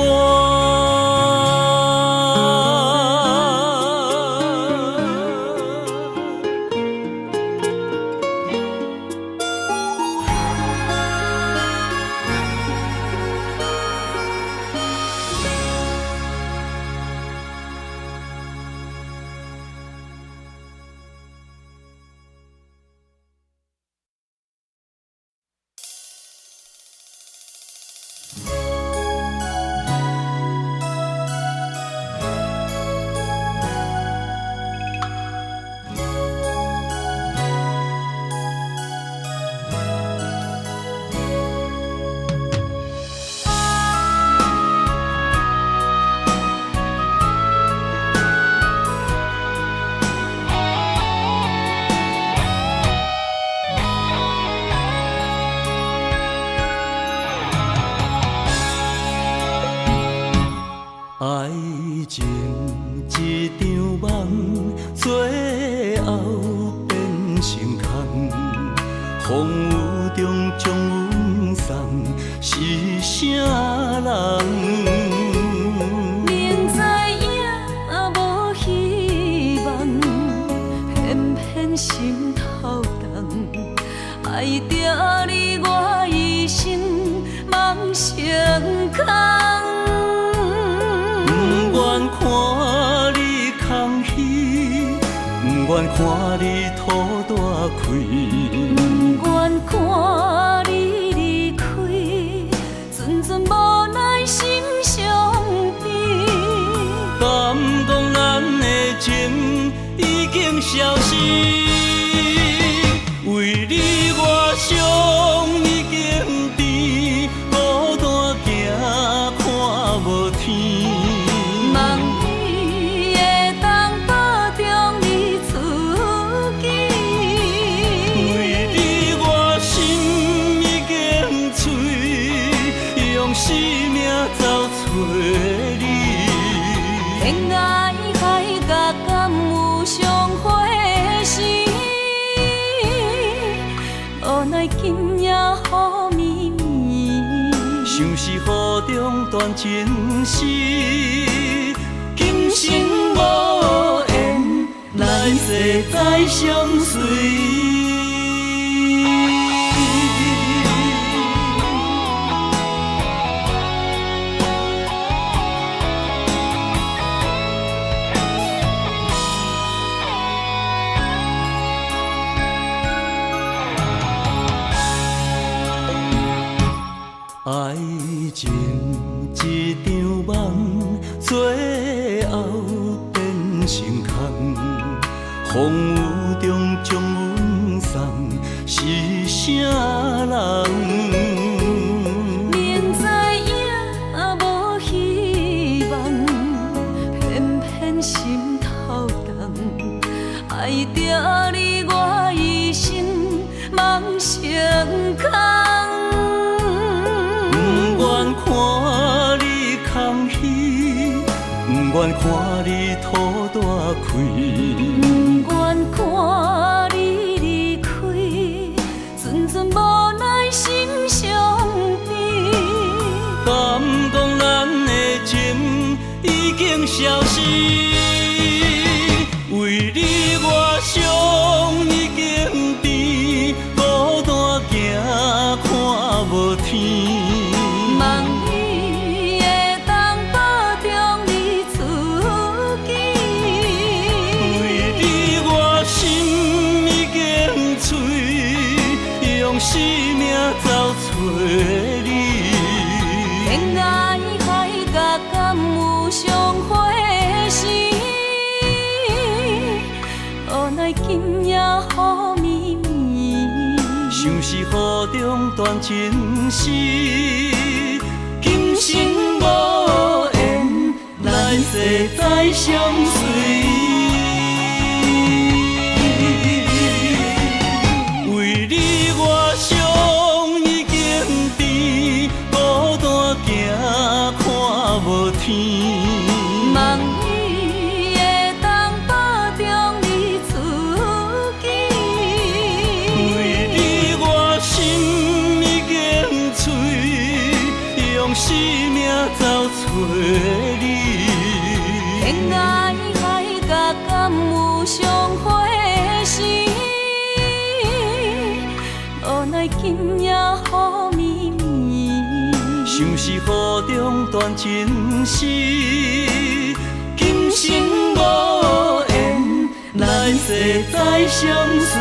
风雨中将阮送，是啥人？
明知影无希望，偏偏心头重，爱着你我一生梦成空。
不愿看你空虚，不愿看你土大开，
不愿看你离开，阵阵无奈心伤悲。
感动咱的情已经消失，为你我伤已经甜，孤单行看无天。
望你会当保重你自己，
为你我心已经碎，用生命走找你。
天涯海角敢有相会时？无奈今夜雨绵绵，
像是雨中断情丝，今生无缘，来世再相随。爱情一场梦，最后变成空。风雨中将阮送，是啥人？
明知影无希望，偏偏心头重，爱着你我一生梦成空。
不愿看你空虚，不愿看你土大开，
不愿看你离开，阵阵无奈心伤悲。
感动咱的情已经消失，为你我伤已经甜，孤单行看无天。
望你会当保重你自己，
为你我心已经碎，用生命走找你。
天涯海角敢有相会时？无奈今夜雨绵绵，
像是雨中断情丝，今生无缘，来世再相随。为你我伤已经甜，孤单行看无天。
望你会当保重你自己，
为你我心已经碎，用生命走找你。
天涯海角敢有相会时？无奈今夜雨绵绵，
像是雨中断情丝，今生无缘，来世再相随。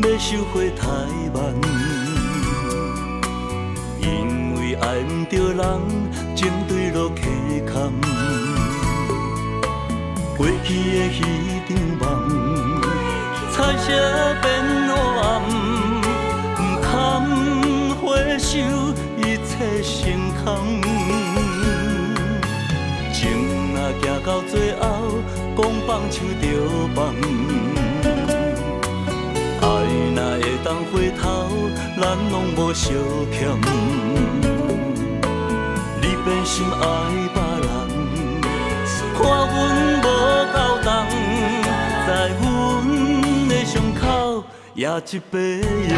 要收回台湾，因为爱不着人，情对落溪坎。过去的彼场梦，彩色变黑暗，不堪回首，一切成空。情若行到最后，讲放手就放。爱若会当回头，咱拢无相欠。你变心爱别人，看阮无够重，在阮的伤口也一百样。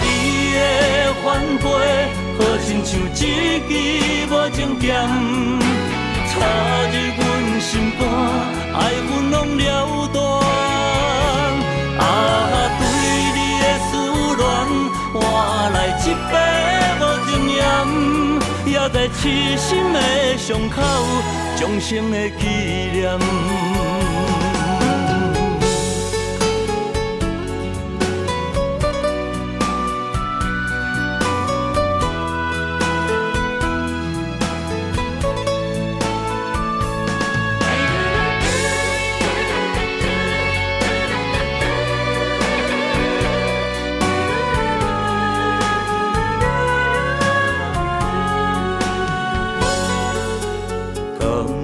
你的反背，好亲像一支无情剑，插入阮心肝，爱阮拢了断。对你的思恋，换来一杯无情盐，也在痴心的伤口，终生的纪念。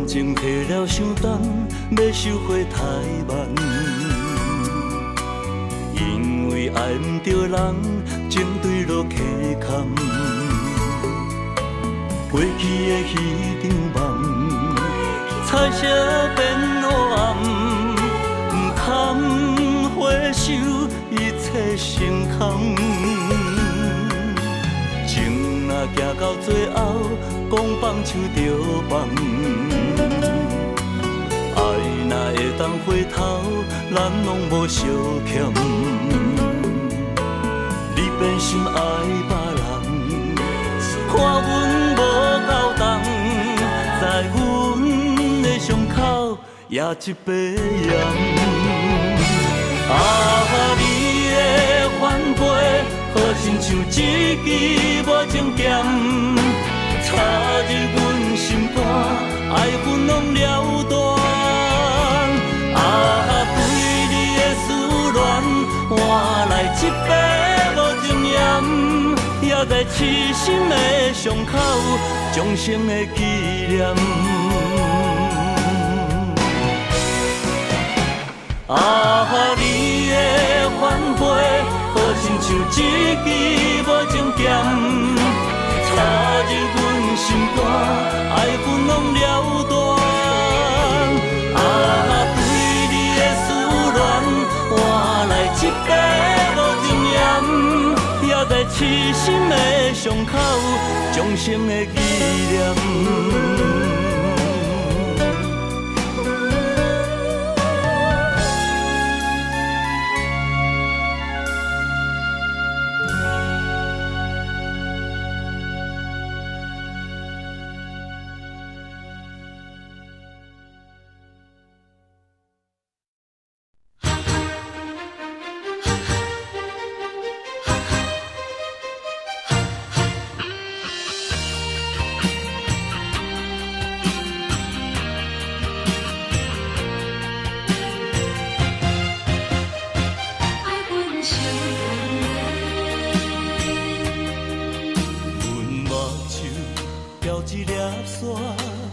情提了伤重，要收回台湾，因为爱不着人，情对落溪坎。过去的彼场梦，彩色变黑暗，不堪回首，一切成空。情若行到最后，讲放手就放。若会当回头，咱拢无相欠。你变心爱别人，看阮无够重，在阮的伤口也一百样。你的反背，好亲像一支无情剑，插入阮心肝，爱阮拢了断。对你的思恋，换来一杯无情盐，也在痴心的伤口，终生的纪念。你的反背，好亲像一支无情剑，插入阮心肝，爱阮拢了断。换来一杯无情盐，也在痴心的伤口，终生的纪念。
世间有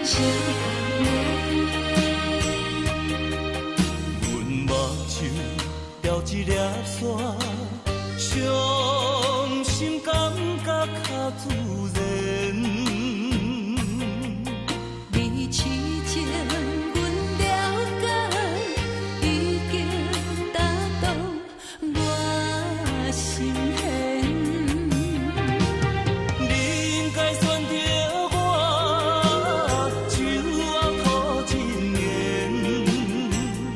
相
阮目睭标一粒沙，伤心感觉较自然。
你痴情，阮了解，已经打动我心弦。
你应该选择我，手握靠一年。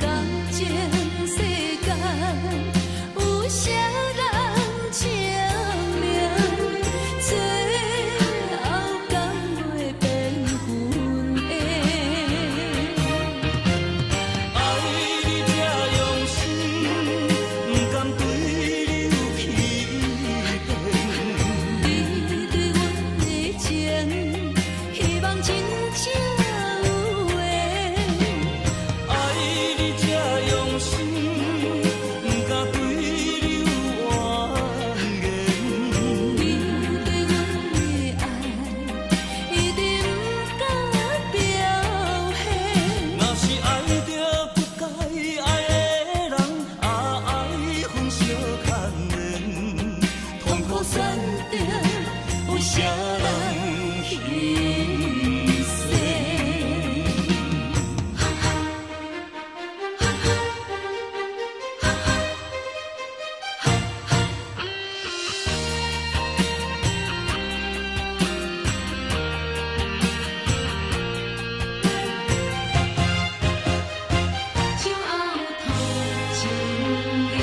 感情世间有啥人证明？最后敢袂变阮的？
爱你这用心，不甘对你有欺骗。
你对阮的情，希望真正有缘。
爱你这用心，不敢对你有怨言。
你对阮的爱，一定不敢表现。
若是爱着不该爱的人，爱分相牵连，痛苦选择有啥人牺牲？
手后头情缘。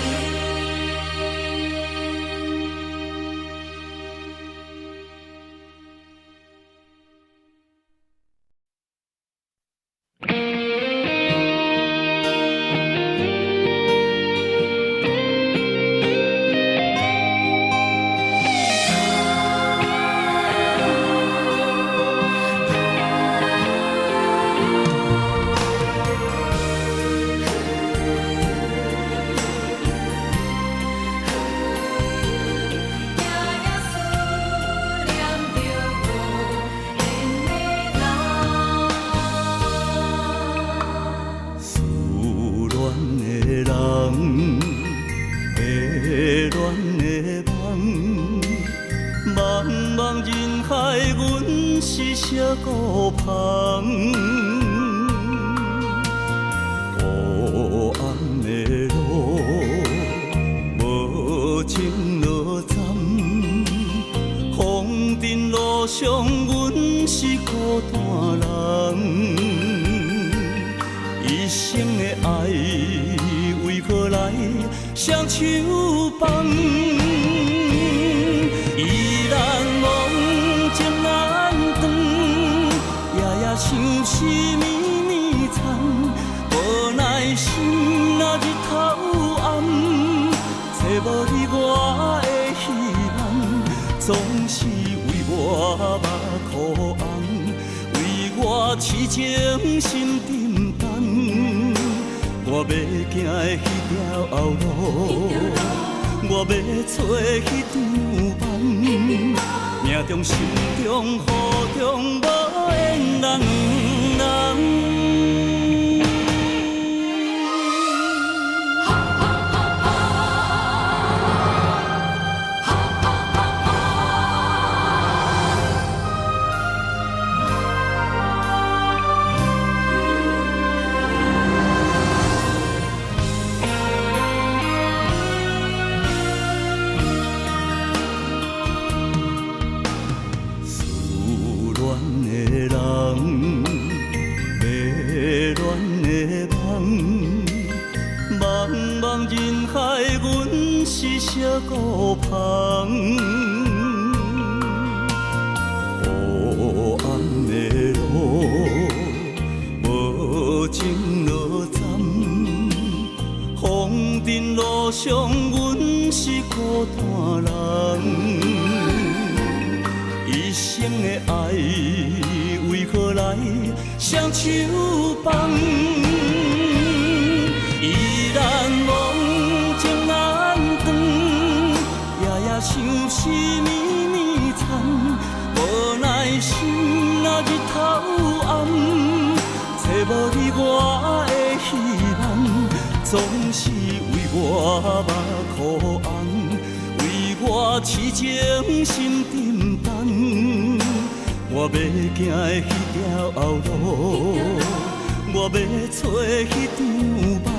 思恋的人，迷恋的梦，茫茫人海，阮是小孤芳。黑暗的路，无情落站，风尘路上，阮是孤单人。一生的爱，为何来双手放？依然梦情难断，夜夜想是绵绵长，无奈心若日头暗，找无你我的希望，总是为我目苦红，为我痴情心沉重。我要行的迄条后路，我要找迄场梦，命中心中雨中无缘人。人海，阮是小孤芳。黑暗的路，无情落站，风尘路上，阮是孤单人。一生的爱，为何来双手放？依然梦情难断，夜夜想是绵绵长，无奈心若日头暗。我目眶红，为我痴情心沉重。我要行的迄条路，我要找迄场梦，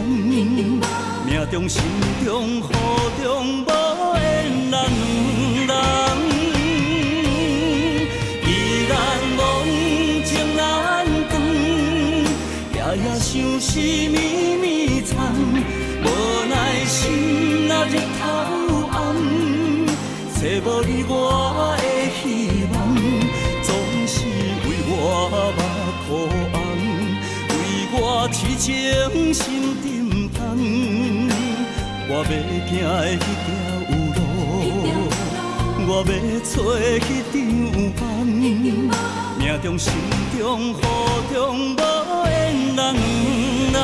命中心中雨中无缘人两人。依然梦情难断，夜夜想思绵绵长，无奈心若日头暗，找无你我的希望，总是为我目眶红，为我痴情心沉重。我要行的迄条路，我要找迄场梦，命中心中雨中无缘人人。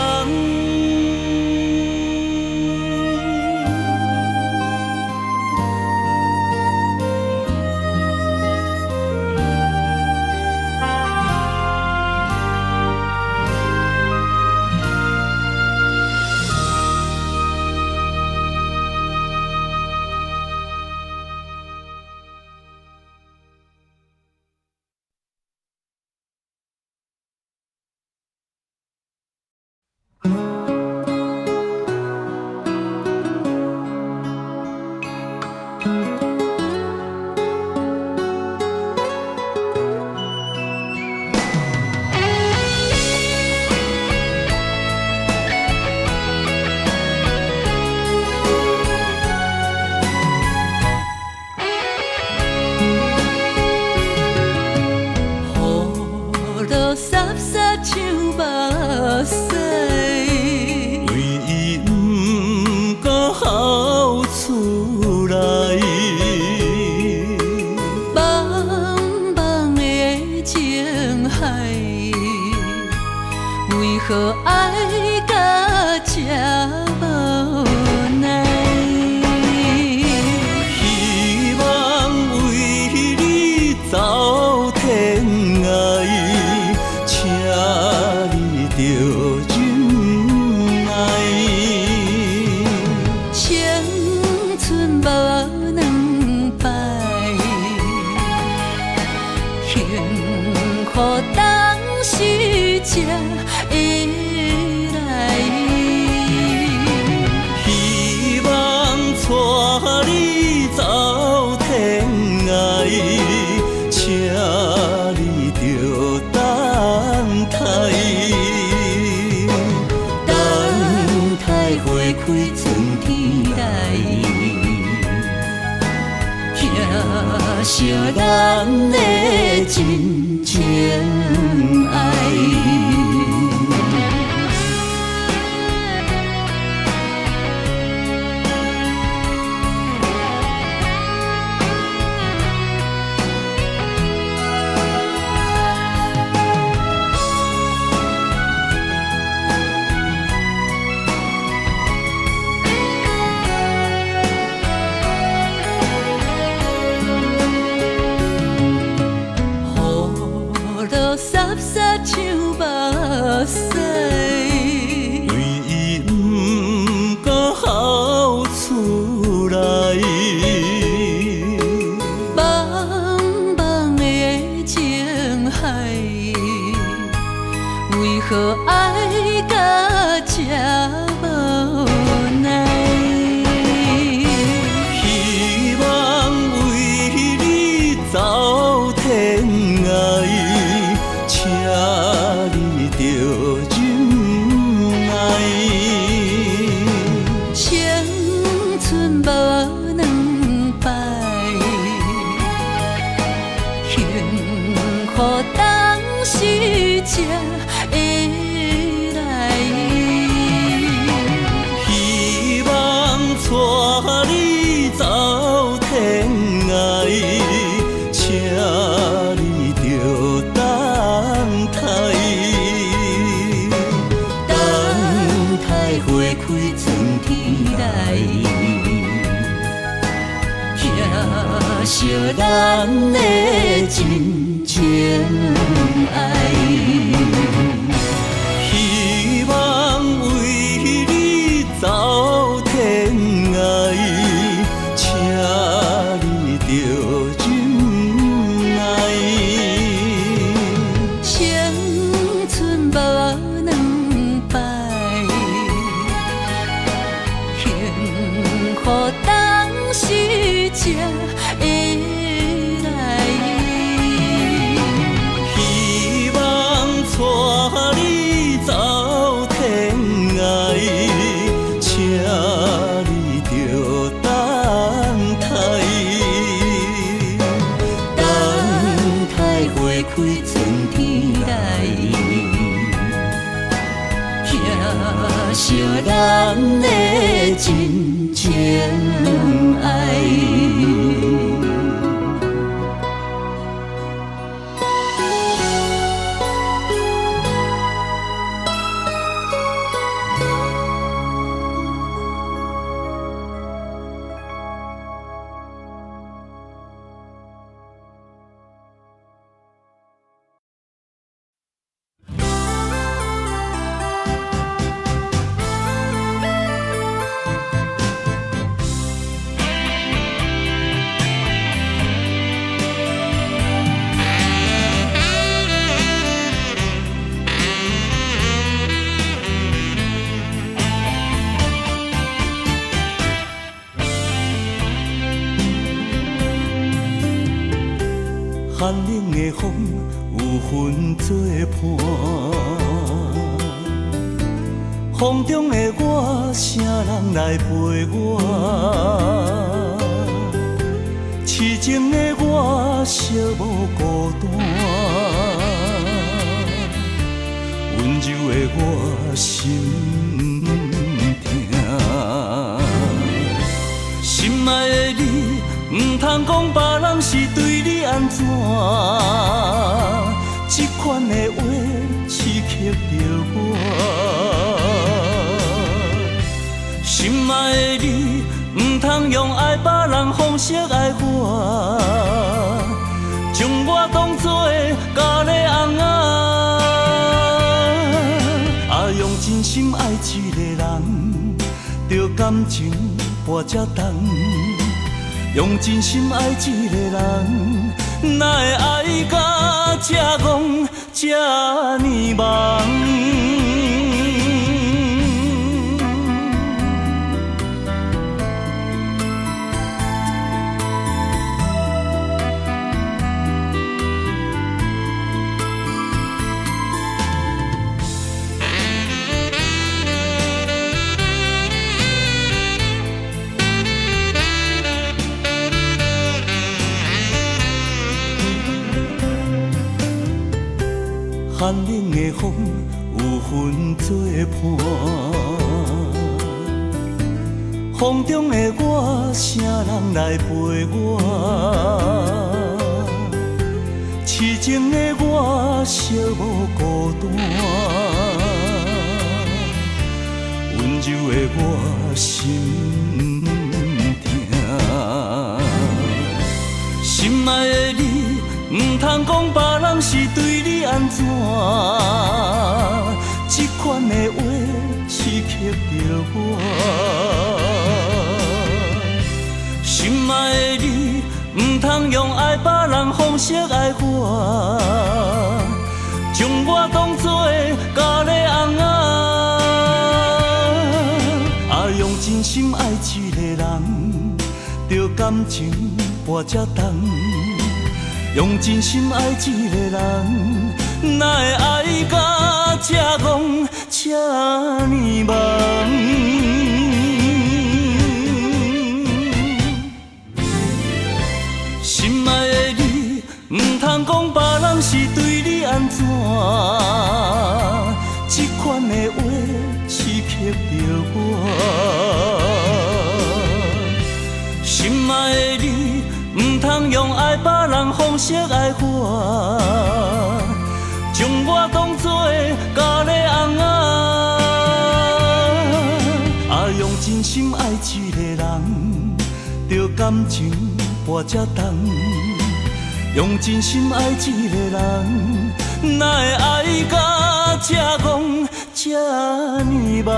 可爱到这无奈，
希望为你走天涯，请你着忍耐。
青春无两摆，幸福当时才会来。
希望带你走天涯，请你着等待，等待花开春天来，疼惜咱的真情爱。
洒洒像目屎，
为伊不敢哭出来，
茫茫的情海，为何爱到这无奈？
希望为你走天涯，请你着忍耐。
青春无两摆，幸福当时才会来。
希望带你走天涯，请你着等待，等待花开春天来，疼惜咱的真情爱。希望为你走天
春天来，遐惜咱的真情爱。
寒冷的风有份作伴，风中的我，啥人来陪我？痴情的我，寂寞孤单，温柔的我心痛，心爱的你。唔通讲别人是对你安怎，这款的话刺激着我。心爱的你，唔通用爱别人方式爱我，将我当作咖喱翁啊！用真心爱一个人，着感情跋这重。用真心爱一个人，哪会爱到这戆这呢忙？寒冷的风有份作伴，风中的我，啥人来陪我？痴情的我，寂寞孤单，温柔的我心痛，心爱的你。唔通讲别人是对你安怎，这款的话刺激着我。心爱的你，唔通用爱别人方式爱我，将我当作咖喱翁啊！用真心爱一个人，着感情跋这重。用真心爱一个人，哪会爱到这戆这呢忙？心爱的你，唔通讲别人是对你安怎，这款的话刺激着我。心爱的你。唔通用爱别人方式爱我，将我当作咖喱翁啊！用真心爱一个人，着感情跋这重。用真心爱一个人，哪会爱到这戆这呢忙？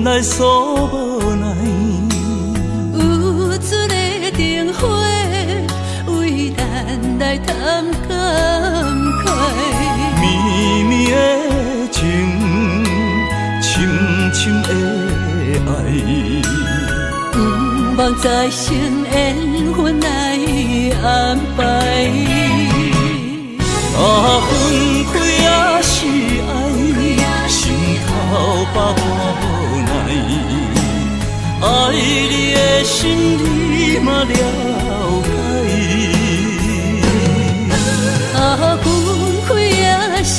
咱来诉无奈。
有一个灯火，为咱来谈感慨。
绵绵的情，深深的爱。
不望再生缘分来安排。
分开也是爱，心头百般无奈。爱你的心你嘛了解。
分开也是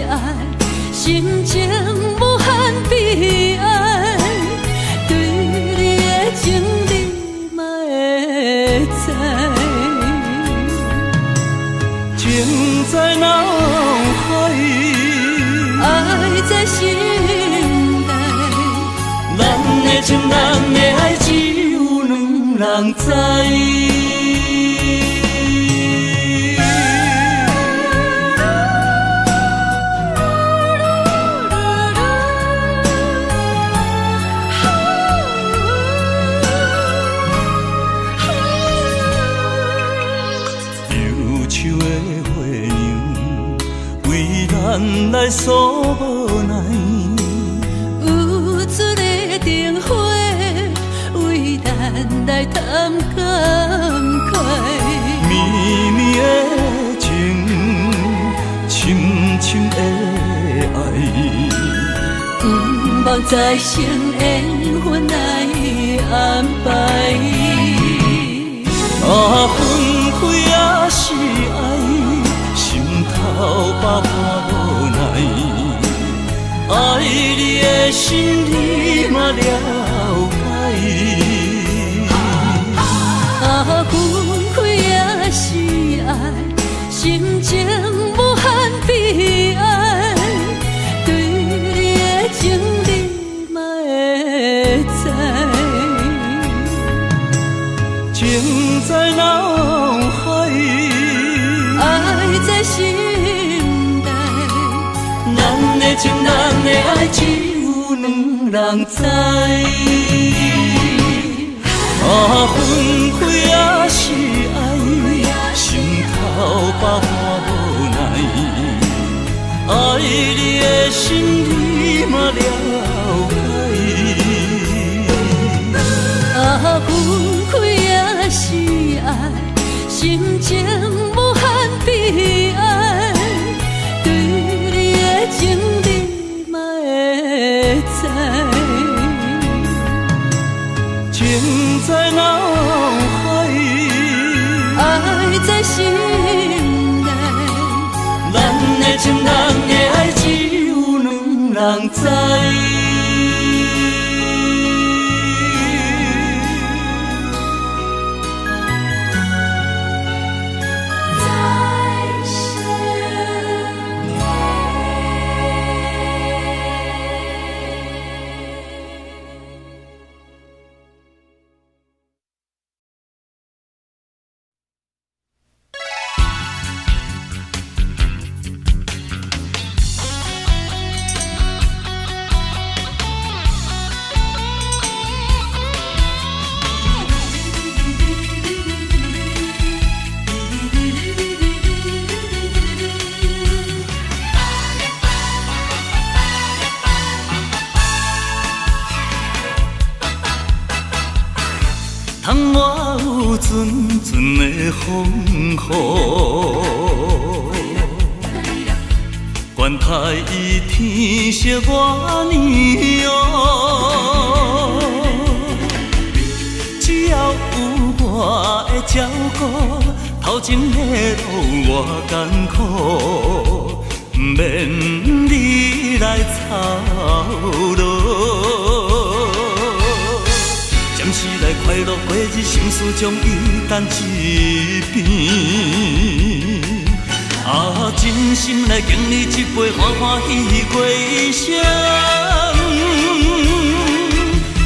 爱，心情无限悲哀。对你的情你嘛会知，
情在脑海，
爱在心内。
咱的情，咱的爱，只有两人知。咱来诉无奈，
有一个灯火，为咱来谈感慨。
绵绵的情，深深的爱。
不望再生缘分来安排。
分开也是爱，心头百般无奈。爱你的心你嘛了解。
分开也是爱，心情无限悲哀。对你的情你嘛会知，
情在脑海，
爱在心内。
咱的情，咱的爱，只有两人知。分开也是爱，心头百般无奈。爱你的心你嘛了解。
分开也是爱，心情无限悲哀。对你的情你嘛会知，
情在脑海，
爱在心内。
咱的情，咱的爱，只有两人知。窗外有阵阵的风雨，管他伊天色偌呢黑，只要有我的照顾，头前的路偌艰苦，免你来操劳。暂时来快乐过日，心事将伊等一边。真心来敬你一杯，欢欢喜喜过一生。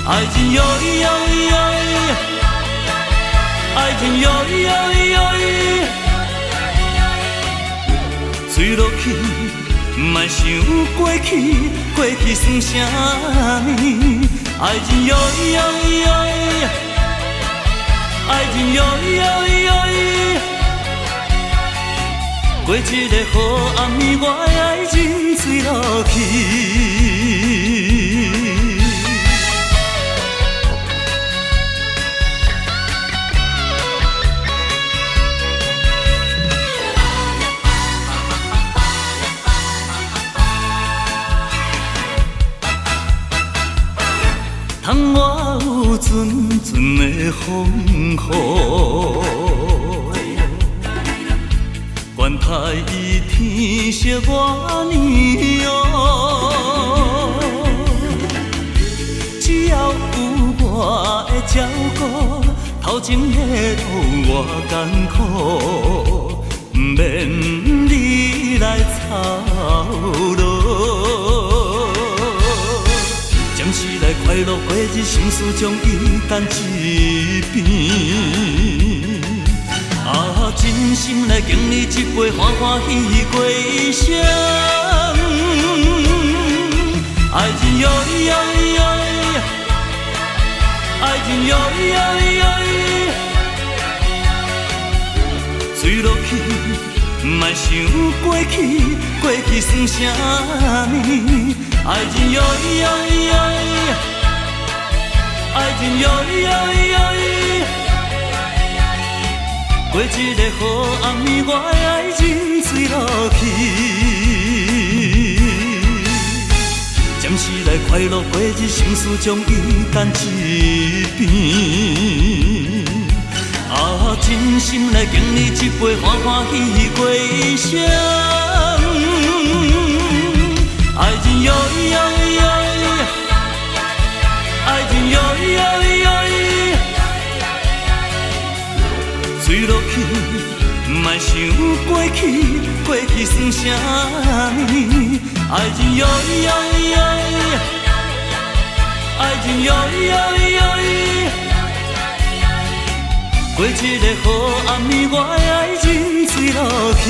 爱情哟哟哟，爱情哟哟哟，醉落去，莫想过去，过去算啥物？爱情哟哟哟，爱情哟哟哟，过一个好暗暝，我的爱情坠落去。窗外有阵阵的风雨，管他伊天色偌呢哦，只要有我的照顾，头前的路偌艰苦，不免你来操劳。暂时来快乐过日，心事将伊等一边。啊，真心来经历一杯欢欢喜喜过一生。爱情哟哟哟，爱情哟哟哟，坠落去，莫想过去，过去算啥物？爱情哟哟哟，爱情哟哟哟，过一个好暗暝，我的爱情坠落去。暂时来快乐过日，心事将伊等一边。啊，真心来经历一杯欢欢喜喜过一生。爱情哟哟哟，爱情哟哟哟，坠落去，莫想过去，过去算啥物？爱情哟哟哟，爱情哟哟哟，过一个好暗暝，我的爱情坠落去。